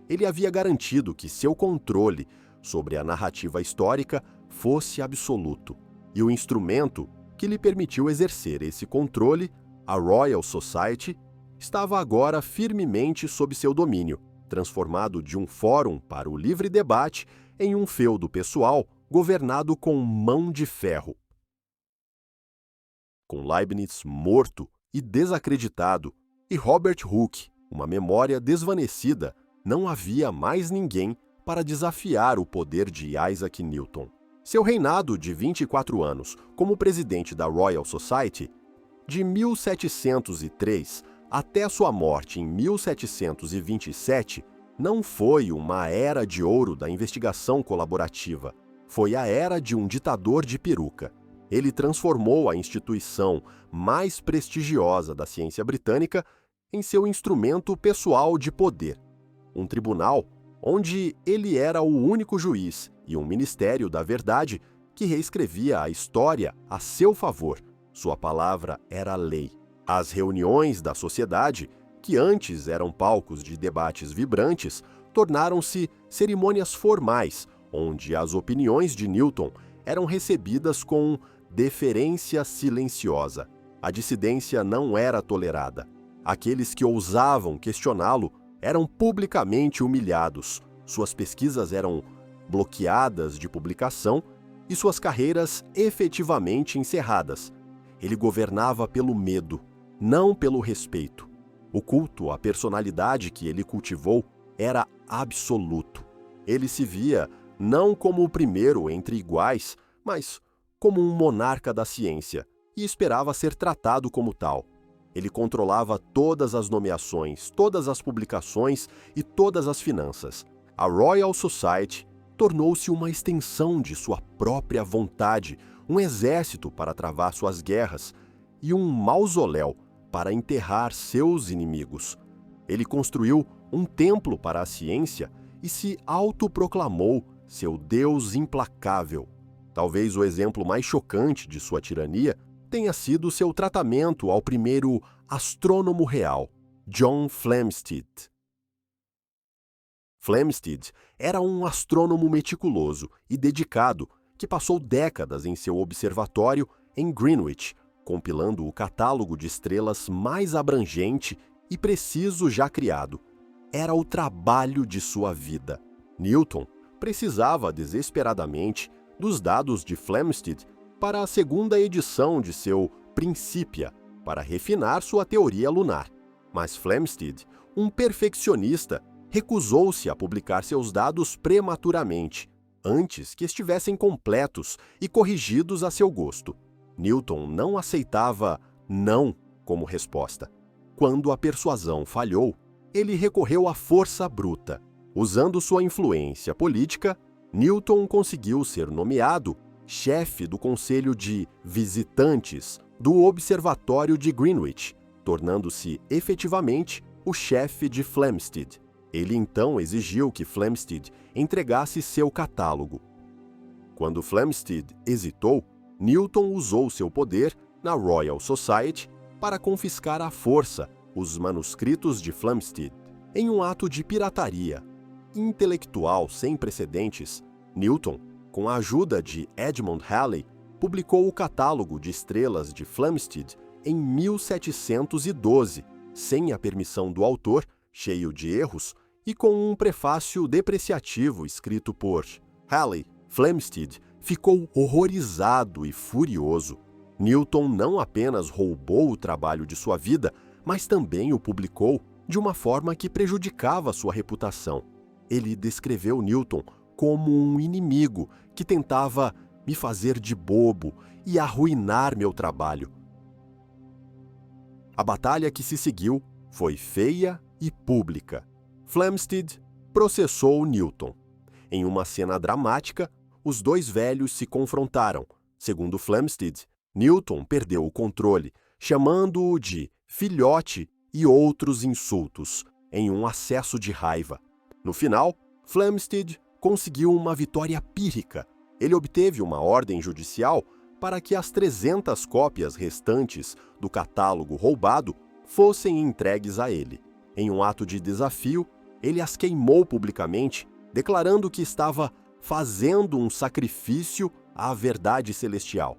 Ele havia garantido que seu controle sobre a narrativa histórica fosse absoluto. E o instrumento que lhe permitiu exercer esse controle, a Royal Society, estava agora firmemente sob seu domínio, transformado de um fórum para o livre debate em um feudo pessoal governado com mão de ferro. Com Leibniz morto e desacreditado, e Robert Hooke, uma memória desvanecida, não havia mais ninguém para desafiar o poder de Isaac Newton. Seu reinado de 24 anos como presidente da Royal Society, de 1703 até sua morte em 1727, não foi uma era de ouro da investigação colaborativa. Foi a era de um ditador de peruca. Ele transformou a instituição mais prestigiosa da ciência britânica em seu instrumento pessoal de poder. Um tribunal onde ele era o único juiz e um ministério da verdade que reescrevia a história a seu favor. Sua palavra era lei. As reuniões da sociedade, que antes eram palcos de debates vibrantes, tornaram-se cerimônias formais, onde as opiniões de Newton eram recebidas com deferência silenciosa. A dissidência não era tolerada. Aqueles que ousavam questioná-lo eram publicamente humilhados, suas pesquisas eram bloqueadas de publicação e suas carreiras efetivamente encerradas. Ele governava pelo medo, não pelo respeito. O culto à personalidade que ele cultivou era absoluto. Ele se via não como o primeiro entre iguais, mas como um monarca da ciência, e esperava ser tratado como tal. Ele controlava todas as nomeações, todas as publicações e todas as finanças. A Royal Society tornou-se uma extensão de sua própria vontade, um exército para travar suas guerras e um mausoléu para enterrar seus inimigos. Ele construiu um templo para a ciência e se autoproclamou seu Deus implacável. Talvez o exemplo mais chocante de sua tirania tenha sido seu tratamento ao primeiro astrônomo real, John Flamsteed. Flamsteed era um astrônomo meticuloso e dedicado que passou décadas em seu observatório em Greenwich, compilando o catálogo de estrelas mais abrangente e preciso já criado. Era o trabalho de sua vida. Newton precisava desesperadamente dos dados de Flamsteed para a segunda edição de seu Principia, para refinar sua teoria lunar. Mas Flamsteed, um perfeccionista, recusou-se a publicar seus dados prematuramente, antes que estivessem completos e corrigidos a seu gosto. Newton não aceitava não como resposta. Quando a persuasão falhou, ele recorreu à força bruta. Usando sua influência política, Newton conseguiu ser nomeado chefe do Conselho de Visitantes do Observatório de Greenwich, tornando-se efetivamente o chefe de Flamsteed. Ele então exigiu que Flamsteed entregasse seu catálogo. Quando Flamsteed hesitou, Newton usou seu poder na Royal Society para confiscar à força os manuscritos de Flamsteed. Em um ato de pirataria intelectual sem precedentes, Newton, com a ajuda de Edmund Halley, publicou o catálogo de estrelas de Flamsteed em 1712, sem a permissão do autor, cheio de erros, e com um prefácio depreciativo escrito por Halley. Flamsteed ficou horrorizado e furioso. Newton não apenas roubou o trabalho de sua vida, mas também o publicou de uma forma que prejudicava sua reputação. Ele descreveu Newton como um inimigo que tentava me fazer de bobo e arruinar meu trabalho. A batalha que se seguiu foi feia e pública. Flamsteed processou Newton. Em uma cena dramática, os dois velhos se confrontaram. Segundo Flamsteed, Newton perdeu o controle, chamando-o de filhote e outros insultos, em um acesso de raiva. No final, Flamsteed conseguiu uma vitória pírrica. Ele obteve uma ordem judicial para que as 300 cópias restantes do catálogo roubado fossem entregues a ele. Em um ato de desafio, ele as queimou publicamente, declarando que estava fazendo um sacrifício à verdade celestial.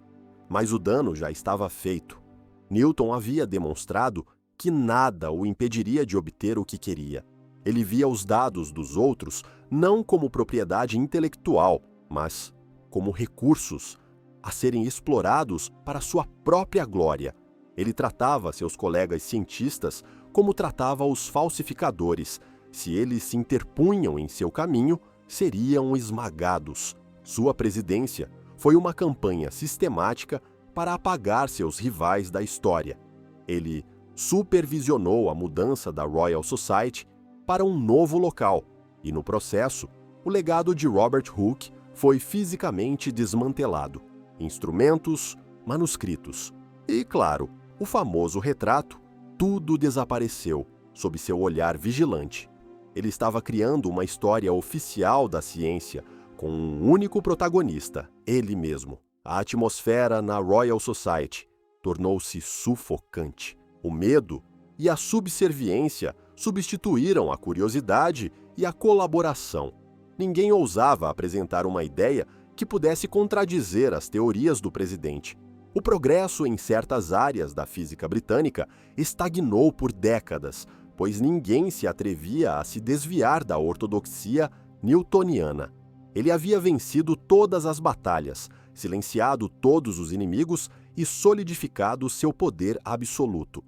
Mas o dano já estava feito. Newton havia demonstrado que nada o impediria de obter o que queria. Ele via os dados dos outros não como propriedade intelectual, mas como recursos a serem explorados para sua própria glória. Ele tratava seus colegas cientistas como tratava os falsificadores. Se eles se interpunham em seu caminho, seriam esmagados. Sua presidência foi uma campanha sistemática para apagar seus rivais da história. Ele supervisionou a mudança da Royal Society para um novo local, e no processo, o legado de Robert Hooke foi fisicamente desmantelado. Instrumentos, manuscritos e, claro, o famoso retrato, tudo desapareceu sob seu olhar vigilante. Ele estava criando uma história oficial da ciência com um único protagonista, ele mesmo. A atmosfera na Royal Society tornou-se sufocante. O medo e a subserviência substituíram a curiosidade e a colaboração. Ninguém ousava apresentar uma ideia que pudesse contradizer as teorias do presidente. O progresso em certas áreas da física britânica estagnou por décadas, pois ninguém se atrevia a se desviar da ortodoxia newtoniana. Ele havia vencido todas as batalhas, silenciado todos os inimigos e solidificado seu poder absoluto.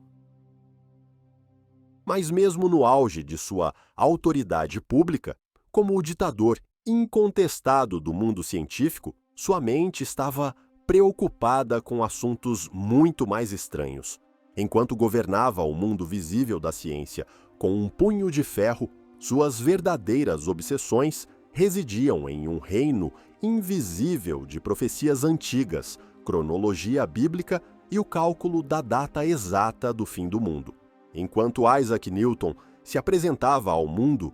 Mas mesmo no auge de sua autoridade pública, como o ditador incontestado do mundo científico, sua mente estava preocupada com assuntos muito mais estranhos. Enquanto governava o mundo visível da ciência com um punho de ferro, suas verdadeiras obsessões residiam em um reino invisível de profecias antigas, cronologia bíblica e o cálculo da data exata do fim do mundo. Enquanto Isaac Newton se apresentava ao mundo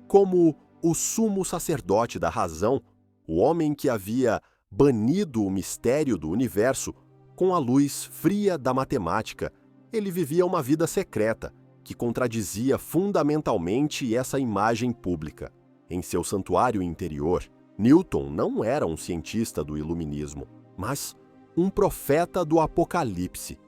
como o sumo sacerdote da razão, o homem que havia Banido o mistério do universo, com a luz fria da matemática, ele vivia uma vida secreta, que contradizia fundamentalmente essa imagem pública. Em seu santuário interior, Newton não era um cientista do iluminismo, mas um profeta do Apocalipse,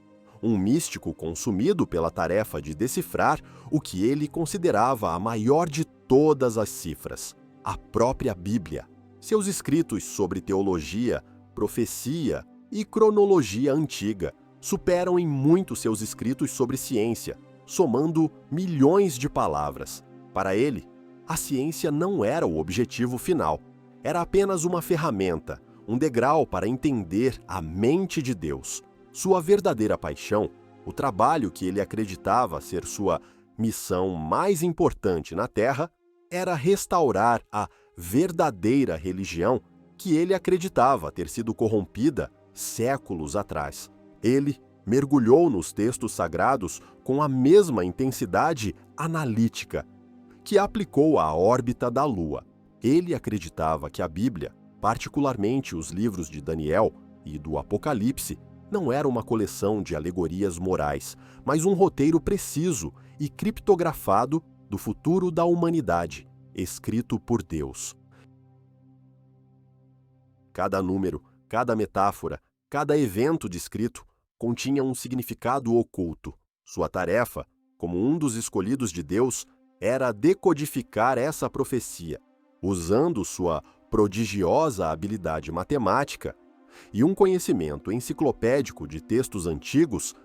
um místico consumido pela tarefa de decifrar o que ele considerava a maior de todas as cifras, a própria Bíblia. Seus escritos sobre teologia, profecia e cronologia antiga superam em muito seus escritos sobre ciência, somando milhões de palavras. Para ele, a ciência não era o objetivo final, era apenas uma ferramenta, um degrau para entender a mente de Deus. Sua verdadeira paixão, o trabalho que ele acreditava ser sua missão mais importante na Terra, era restaurar a verdadeira religião que ele acreditava ter sido corrompida séculos atrás. Ele mergulhou nos textos sagrados com a mesma intensidade analítica que aplicou à órbita da Lua. Ele acreditava que a Bíblia, particularmente os livros de Daniel e do Apocalipse, não era uma coleção de alegorias morais, mas um roteiro preciso e criptografado do futuro da humanidade, escrito por Deus. Cada número, cada metáfora, cada evento descrito continha um significado oculto. Sua tarefa, como um dos escolhidos de Deus, era decodificar essa profecia, usando sua prodigiosa habilidade matemática e um conhecimento enciclopédico de textos antigos.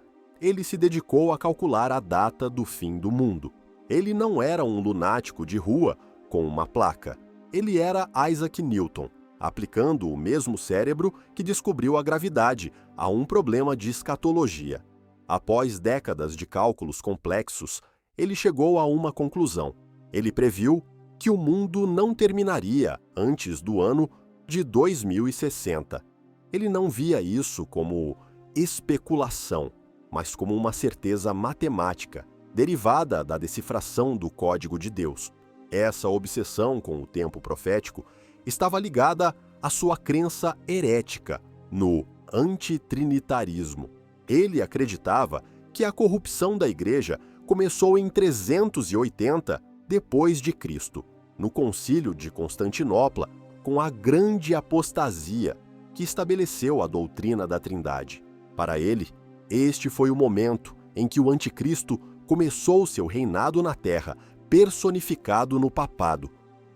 Ele se dedicou a calcular a data do fim do mundo. Ele não era um lunático de rua com uma placa. Ele era Isaac Newton, aplicando o mesmo cérebro que descobriu a gravidade a um problema de escatologia. Após décadas de cálculos complexos, ele chegou a uma conclusão. Ele previu que o mundo não terminaria antes do ano de 2060. Ele não via isso como especulação, mas como uma certeza matemática, derivada da decifração do código de Deus. Essa obsessão com o tempo profético estava ligada à sua crença herética no antitrinitarismo. Ele acreditava que a corrupção da Igreja começou em 380 depois de Cristo, no Concílio de Constantinopla, com a grande apostasia que estabeleceu a doutrina da Trindade. Para ele, este foi o momento em que o Anticristo começou seu reinado na Terra, personificado no papado.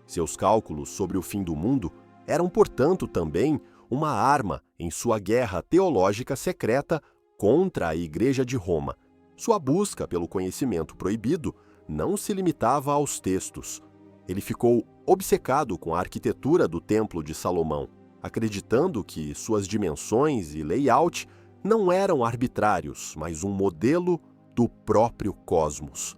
Seus cálculos sobre o fim do mundo eram, portanto, também uma arma em sua guerra teológica secreta contra a Igreja de Roma. Sua busca pelo conhecimento proibido não se limitava aos textos. Ele ficou obcecado com a arquitetura do Templo de Salomão, acreditando que suas dimensões e layout não eram arbitrários, mas um modelo do próprio cosmos.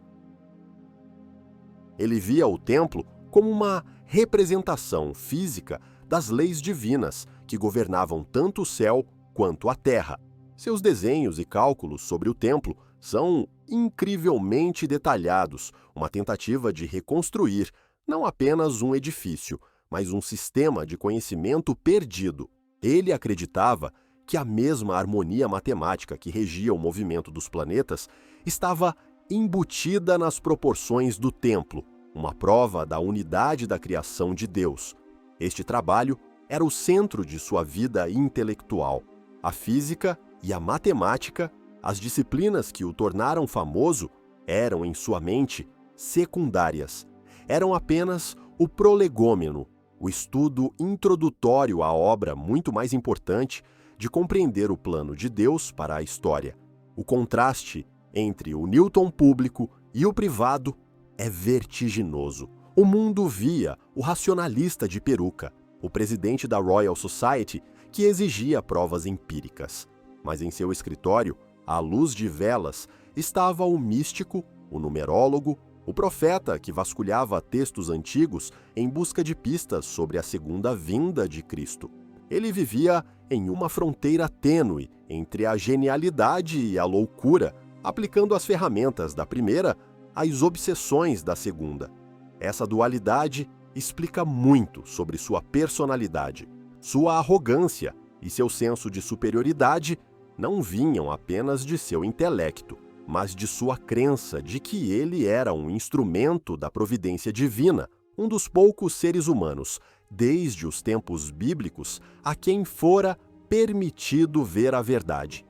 Ele via o templo como uma representação física das leis divinas que governavam tanto o céu quanto a terra. Seus desenhos e cálculos sobre o templo são incrivelmente detalhados, uma tentativa de reconstruir não apenas um edifício, mas um sistema de conhecimento perdido. Ele acreditava que a mesma harmonia matemática que regia o movimento dos planetas estava embutida nas proporções do templo, uma prova da unidade da criação de Deus. Este trabalho era o centro de sua vida intelectual. A física e a matemática, as disciplinas que o tornaram famoso, eram em sua mente secundárias. Eram apenas o prolegômeno, o estudo introdutório à obra muito mais importante de compreender o plano de Deus para a história. O contraste entre o Newton público e o privado é vertiginoso. O mundo via o racionalista de peruca, o presidente da Royal Society, que exigia provas empíricas. Mas em seu escritório, à luz de velas, estava o místico, o numerólogo, o profeta que vasculhava textos antigos em busca de pistas sobre a segunda vinda de Cristo. Ele vivia em uma fronteira tênue entre a genialidade e a loucura, aplicando as ferramentas da primeira às obsessões da segunda. Essa dualidade explica muito sobre sua personalidade. Sua arrogância e seu senso de superioridade não vinham apenas de seu intelecto, mas de sua crença de que ele era um instrumento da providência divina, um dos poucos seres humanos, desde os tempos bíblicos, a quem fora permitido ver a verdade.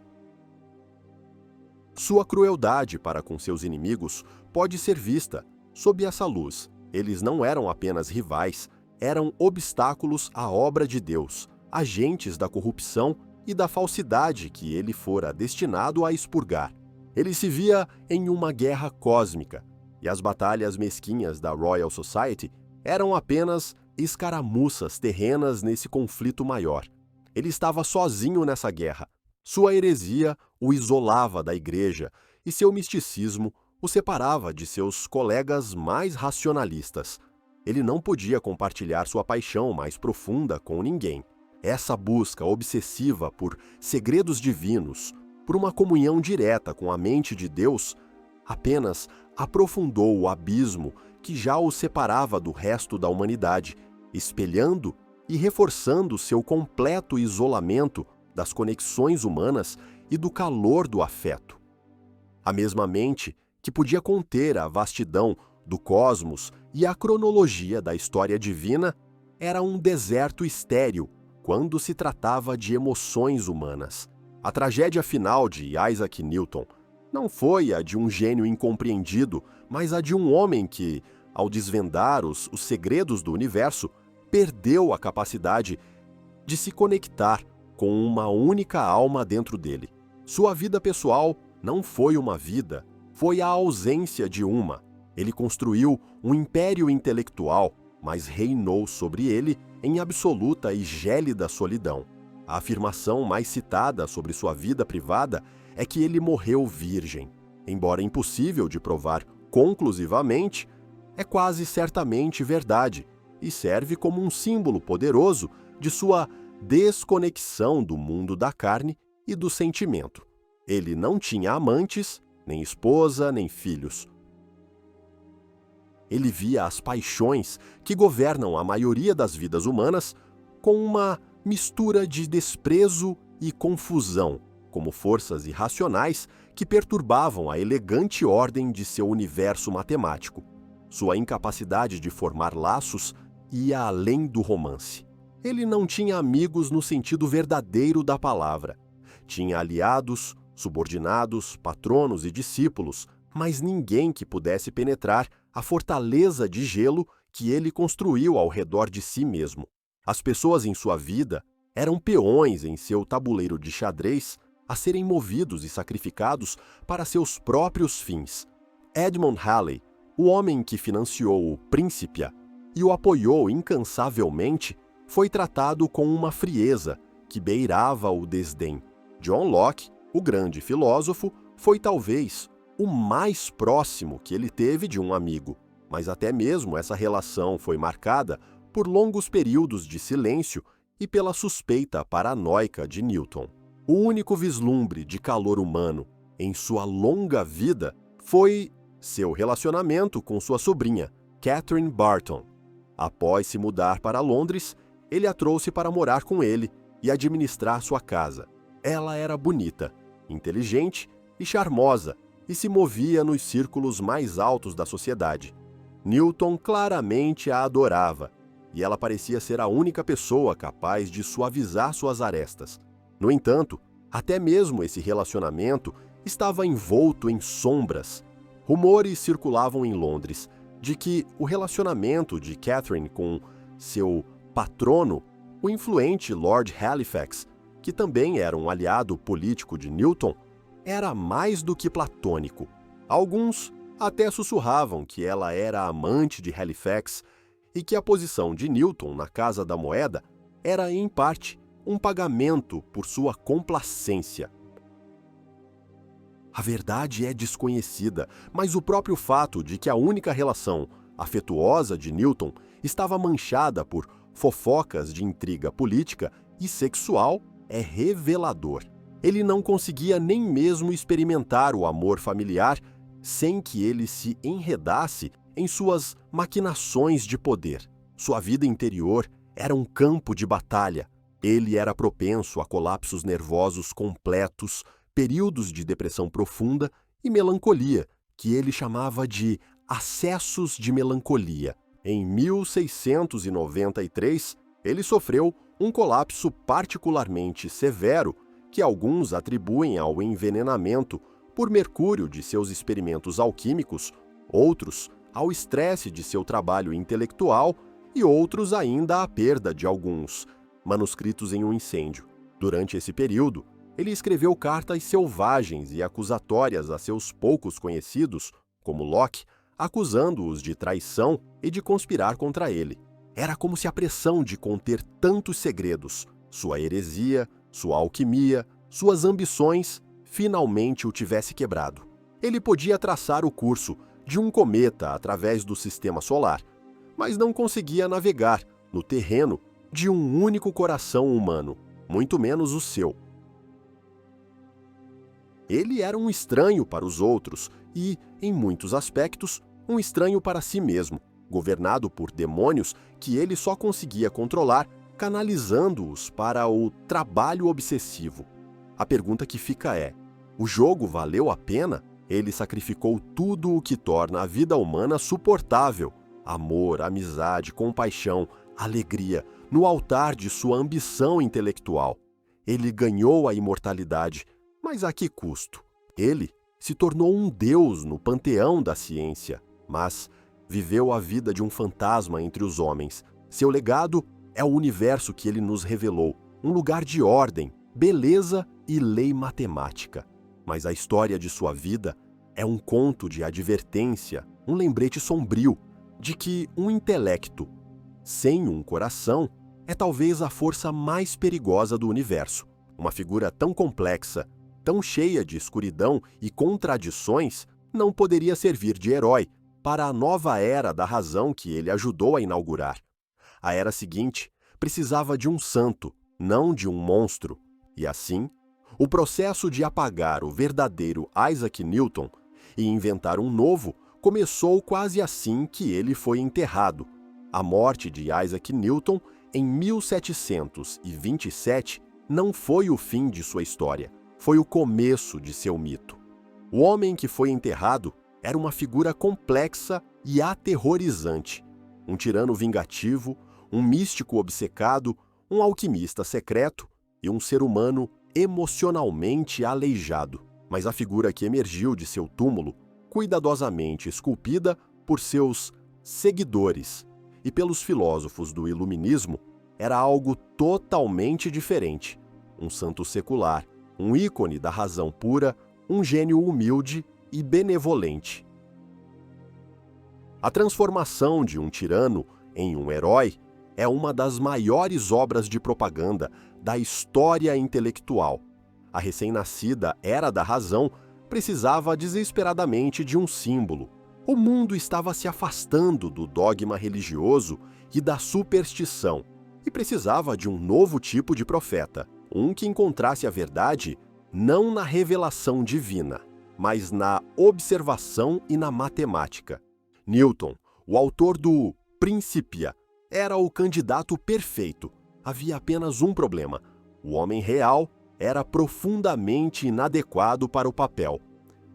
Sua crueldade para com seus inimigos pode ser vista sob essa luz. Eles não eram apenas rivais, eram obstáculos à obra de Deus, agentes da corrupção e da falsidade que ele fora destinado a expurgar. Ele se via em uma guerra cósmica, e as batalhas mesquinhas da Royal Society eram apenas escaramuças terrenas nesse conflito maior. Ele estava sozinho nessa guerra. Sua heresia o isolava da igreja e seu misticismo o separava de seus colegas mais racionalistas. Ele não podia compartilhar sua paixão mais profunda com ninguém. Essa busca obsessiva por segredos divinos, por uma comunhão direta com a mente de Deus, apenas aprofundou o abismo que já o separava do resto da humanidade, espelhando e reforçando seu completo isolamento das conexões humanas e do calor do afeto. A mesma mente que podia conter a vastidão do cosmos e a cronologia da história divina era um deserto estéril quando se tratava de emoções humanas. A tragédia final de Isaac Newton não foi a de um gênio incompreendido, mas a de um homem que, ao desvendar os segredos do universo, perdeu a capacidade de se conectar com uma única alma dentro dele. Sua vida pessoal não foi uma vida, foi a ausência de uma. Ele construiu um império intelectual, mas reinou sobre ele em absoluta e gélida solidão. A afirmação mais citada sobre sua vida privada é que ele morreu virgem. Embora impossível de provar conclusivamente, é quase certamente verdade e serve como um símbolo poderoso de sua desconexão do mundo da carne e do sentimento. Ele não tinha amantes, nem esposa, nem filhos. Ele via as paixões que governam a maioria das vidas humanas com uma mistura de desprezo e confusão, como forças irracionais que perturbavam a elegante ordem de seu universo matemático. Sua incapacidade de formar laços ia além do romance. Ele não tinha amigos no sentido verdadeiro da palavra. Tinha aliados, subordinados, patronos e discípulos, mas ninguém que pudesse penetrar a fortaleza de gelo que ele construiu ao redor de si mesmo. As pessoas em sua vida eram peões em seu tabuleiro de xadrez a serem movidos e sacrificados para seus próprios fins. Edmund Halley, o homem que financiou o Príncipia e o apoiou incansavelmente, foi tratado com uma frieza que beirava o desdém. John Locke, o grande filósofo, foi talvez o mais próximo que ele teve de um amigo, mas até mesmo essa relação foi marcada por longos períodos de silêncio e pela suspeita paranoica de Newton. O único vislumbre de calor humano em sua longa vida foi seu relacionamento com sua sobrinha, Catherine Barton. Após se mudar para Londres, ele a trouxe para morar com ele e administrar sua casa. Ela era bonita, inteligente e charmosa e se movia nos círculos mais altos da sociedade. Newton claramente a adorava, e ela parecia ser a única pessoa capaz de suavizar suas arestas. No entanto, até mesmo esse relacionamento estava envolto em sombras. Rumores circulavam em Londres de que o relacionamento de Catherine com seu patrono, o influente Lord Halifax, que também era um aliado político de Newton, era mais do que platônico. Alguns até sussurravam que ela era amante de Halifax e que a posição de Newton na Casa da Moeda era, em parte, um pagamento por sua complacência. A verdade é desconhecida, mas o próprio fato de que a única relação afetuosa de Newton estava manchada por fofocas de intriga política e sexual é revelador. Ele não conseguia nem mesmo experimentar o amor familiar sem que ele se enredasse em suas maquinações de poder. Sua vida interior era um campo de batalha, Ele era propenso a colapsos nervosos completos, períodos de depressão profunda e melancolia, que ele chamava de acessos de melancolia. Em 1693, ele sofreu um colapso particularmente severo que alguns atribuem ao envenenamento por mercúrio de seus experimentos alquímicos, outros ao estresse de seu trabalho intelectual e outros ainda à perda de alguns manuscritos em um incêndio. Durante esse período, ele escreveu cartas selvagens e acusatórias a seus poucos conhecidos, como Locke, acusando-os de traição e de conspirar contra ele. Era como se a pressão de conter tantos segredos, sua heresia, sua alquimia, suas ambições, finalmente o tivesse quebrado. Ele podia traçar o curso de um cometa através do sistema solar, mas não conseguia navegar no terreno de um único coração humano, muito menos o seu. Ele era um estranho para os outros e, em muitos aspectos, um estranho para si mesmo, governado por demônios que ele só conseguia controlar canalizando-os para o trabalho obsessivo. A pergunta que fica é: o jogo valeu a pena? Ele sacrificou tudo o que torna a vida humana suportável: amor, amizade, compaixão, alegria, no altar de sua ambição intelectual. Ele ganhou a imortalidade, mas a que custo? Ele se tornou um deus no panteão da ciência, mas viveu a vida de um fantasma entre os homens. Seu legado é o universo que ele nos revelou, um lugar de ordem, beleza e lei matemática. Mas a história de sua vida é um conto de advertência, um lembrete sombrio de que um intelecto sem um coração é talvez a força mais perigosa do universo. Uma figura tão complexa, tão cheia de escuridão e contradições, não poderia servir de herói para a nova era da razão que ele ajudou a inaugurar. A era seguinte precisava de um santo, não de um monstro. E assim, o processo de apagar o verdadeiro Isaac Newton e inventar um novo começou quase assim que ele foi enterrado. A morte de Isaac Newton em 1727 não foi o fim de sua história, foi o começo de seu mito. O homem que foi enterrado era uma figura complexa e aterrorizante. Um tirano vingativo, um místico obcecado, um alquimista secreto e um ser humano emocionalmente aleijado. Mas a figura que emergiu de seu túmulo, cuidadosamente esculpida por seus seguidores e pelos filósofos do iluminismo, era algo totalmente diferente. Um santo secular, um ícone da razão pura, um gênio humilde e benevolente. A transformação de um tirano em um herói é uma das maiores obras de propaganda da história intelectual. A recém-nascida Era da Razão precisava desesperadamente de um símbolo. O mundo estava se afastando do dogma religioso e da superstição e precisava de um novo tipo de profeta, um que encontrasse a verdade não na revelação divina, mas na observação e na matemática. Newton, o autor do Principia, era o candidato perfeito. Havia apenas um problema: o homem real era profundamente inadequado para o papel.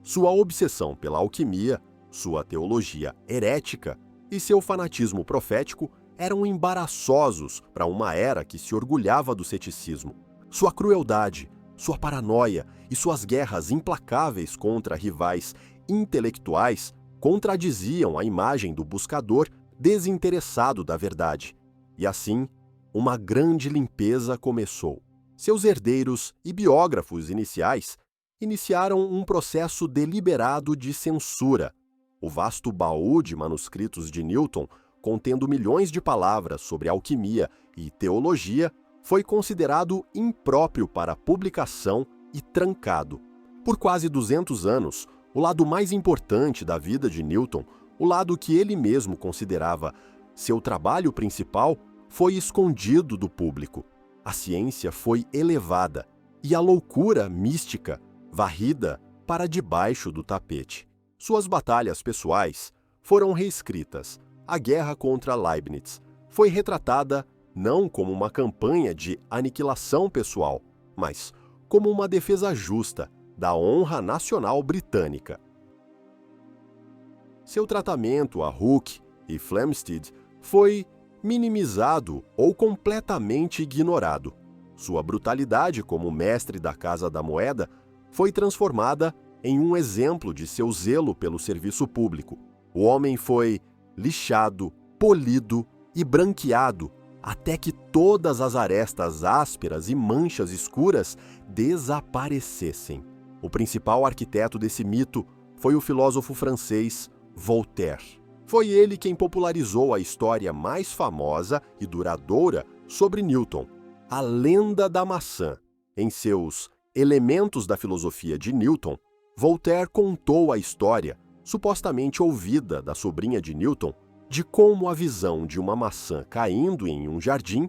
Sua obsessão pela alquimia, sua teologia herética e seu fanatismo profético eram embaraçosos para uma era que se orgulhava do ceticismo. Sua crueldade, sua paranoia e suas guerras implacáveis contra rivais intelectuais contradiziam a imagem do buscador desinteressado da verdade. E assim, uma grande limpeza começou. Seus herdeiros e biógrafos iniciais iniciaram um processo deliberado de censura. O vasto baú de manuscritos de Newton, contendo milhões de palavras sobre alquimia e teologia, foi considerado impróprio para publicação e trancado. Por quase 200 anos, o lado mais importante da vida de Newton, o lado que ele mesmo considerava seu trabalho principal, foi escondido do público. A ciência foi elevada e a loucura mística varrida para debaixo do tapete. Suas batalhas pessoais foram reescritas. A guerra contra Leibniz foi retratada não como uma campanha de aniquilação pessoal, mas como uma defesa justa da honra nacional britânica. Seu tratamento a Hooke e Flamsteed foi minimizado ou completamente ignorado. Sua brutalidade como mestre da Casa da Moeda foi transformada em um exemplo de seu zelo pelo serviço público. O homem foi lixado, polido e branqueado até que todas as arestas ásperas e manchas escuras desaparecessem. O principal arquiteto desse mito foi o filósofo francês Voltaire. Foi ele quem popularizou a história mais famosa e duradoura sobre Newton, a lenda da maçã. Em seus Elementos da Filosofia de Newton, Voltaire contou a história, supostamente ouvida da sobrinha de Newton, de como a visão de uma maçã caindo em um jardim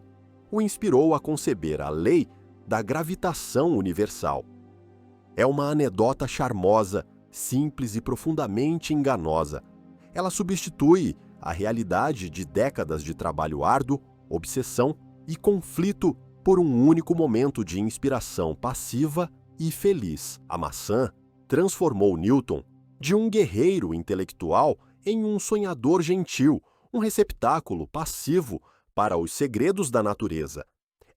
o inspirou a conceber a lei da gravitação universal. É uma anedota charmosa, simples e profundamente enganosa. Ela substitui a realidade de décadas de trabalho árduo, obsessão e conflito por um único momento de inspiração passiva e feliz. A maçã transformou Newton de um guerreiro intelectual em um sonhador gentil, um receptáculo passivo para os segredos da natureza.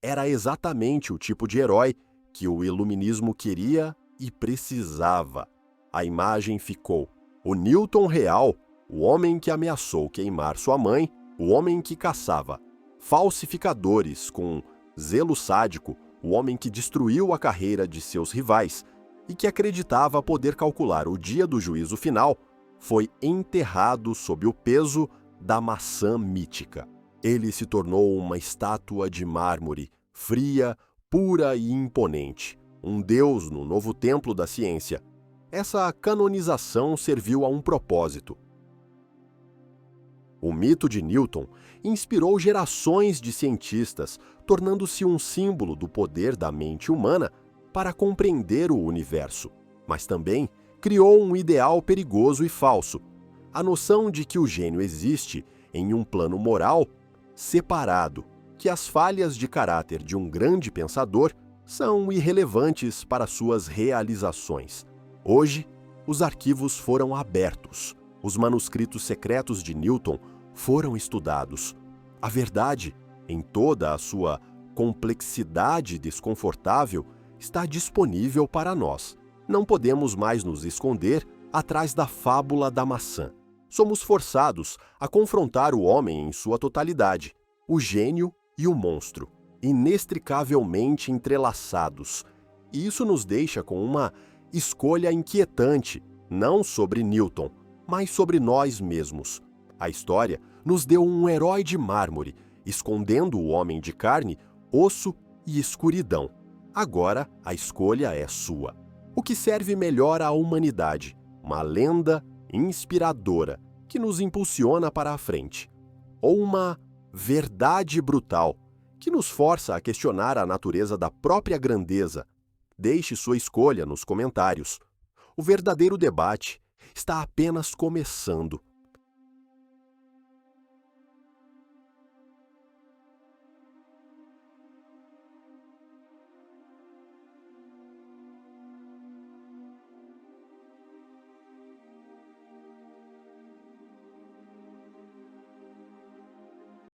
Era exatamente o tipo de herói que o iluminismo queria e precisava. A imagem ficou: o Newton real, o homem que ameaçou queimar sua mãe, o homem que caçava falsificadores com zelo sádico, o homem que destruiu a carreira de seus rivais e que acreditava poder calcular o dia do juízo final, foi enterrado sob o peso da maçã mítica. Ele se tornou uma estátua de mármore, fria, pura e imponente, um deus no novo templo da ciência. Essa canonização serviu a um propósito. O mito de Newton inspirou gerações de cientistas, tornando-se um símbolo do poder da mente humana para compreender o universo, mas também criou um ideal perigoso e falso, a noção de que o gênio existe em um plano moral separado, que as falhas de caráter de um grande pensador são irrelevantes para suas realizações. Hoje, os arquivos foram abertos, os manuscritos secretos de Newton foram estudados. A verdade, em toda a sua complexidade desconfortável, está disponível para nós. Não podemos mais nos esconder atrás da fábula da maçã. Somos forçados a confrontar o homem em sua totalidade, o gênio e o monstro, inextricavelmente entrelaçados. E isso nos deixa com uma escolha inquietante, não sobre Newton, mas sobre nós mesmos. A história nos deu um herói de mármore, escondendo o homem de carne, osso e escuridão. Agora a escolha é sua. O que serve melhor à humanidade? Uma lenda inspiradora que nos impulsiona para a frente? Ou uma verdade brutal que nos força a questionar a natureza da própria grandeza? Deixe sua escolha nos comentários. O verdadeiro debate está apenas começando.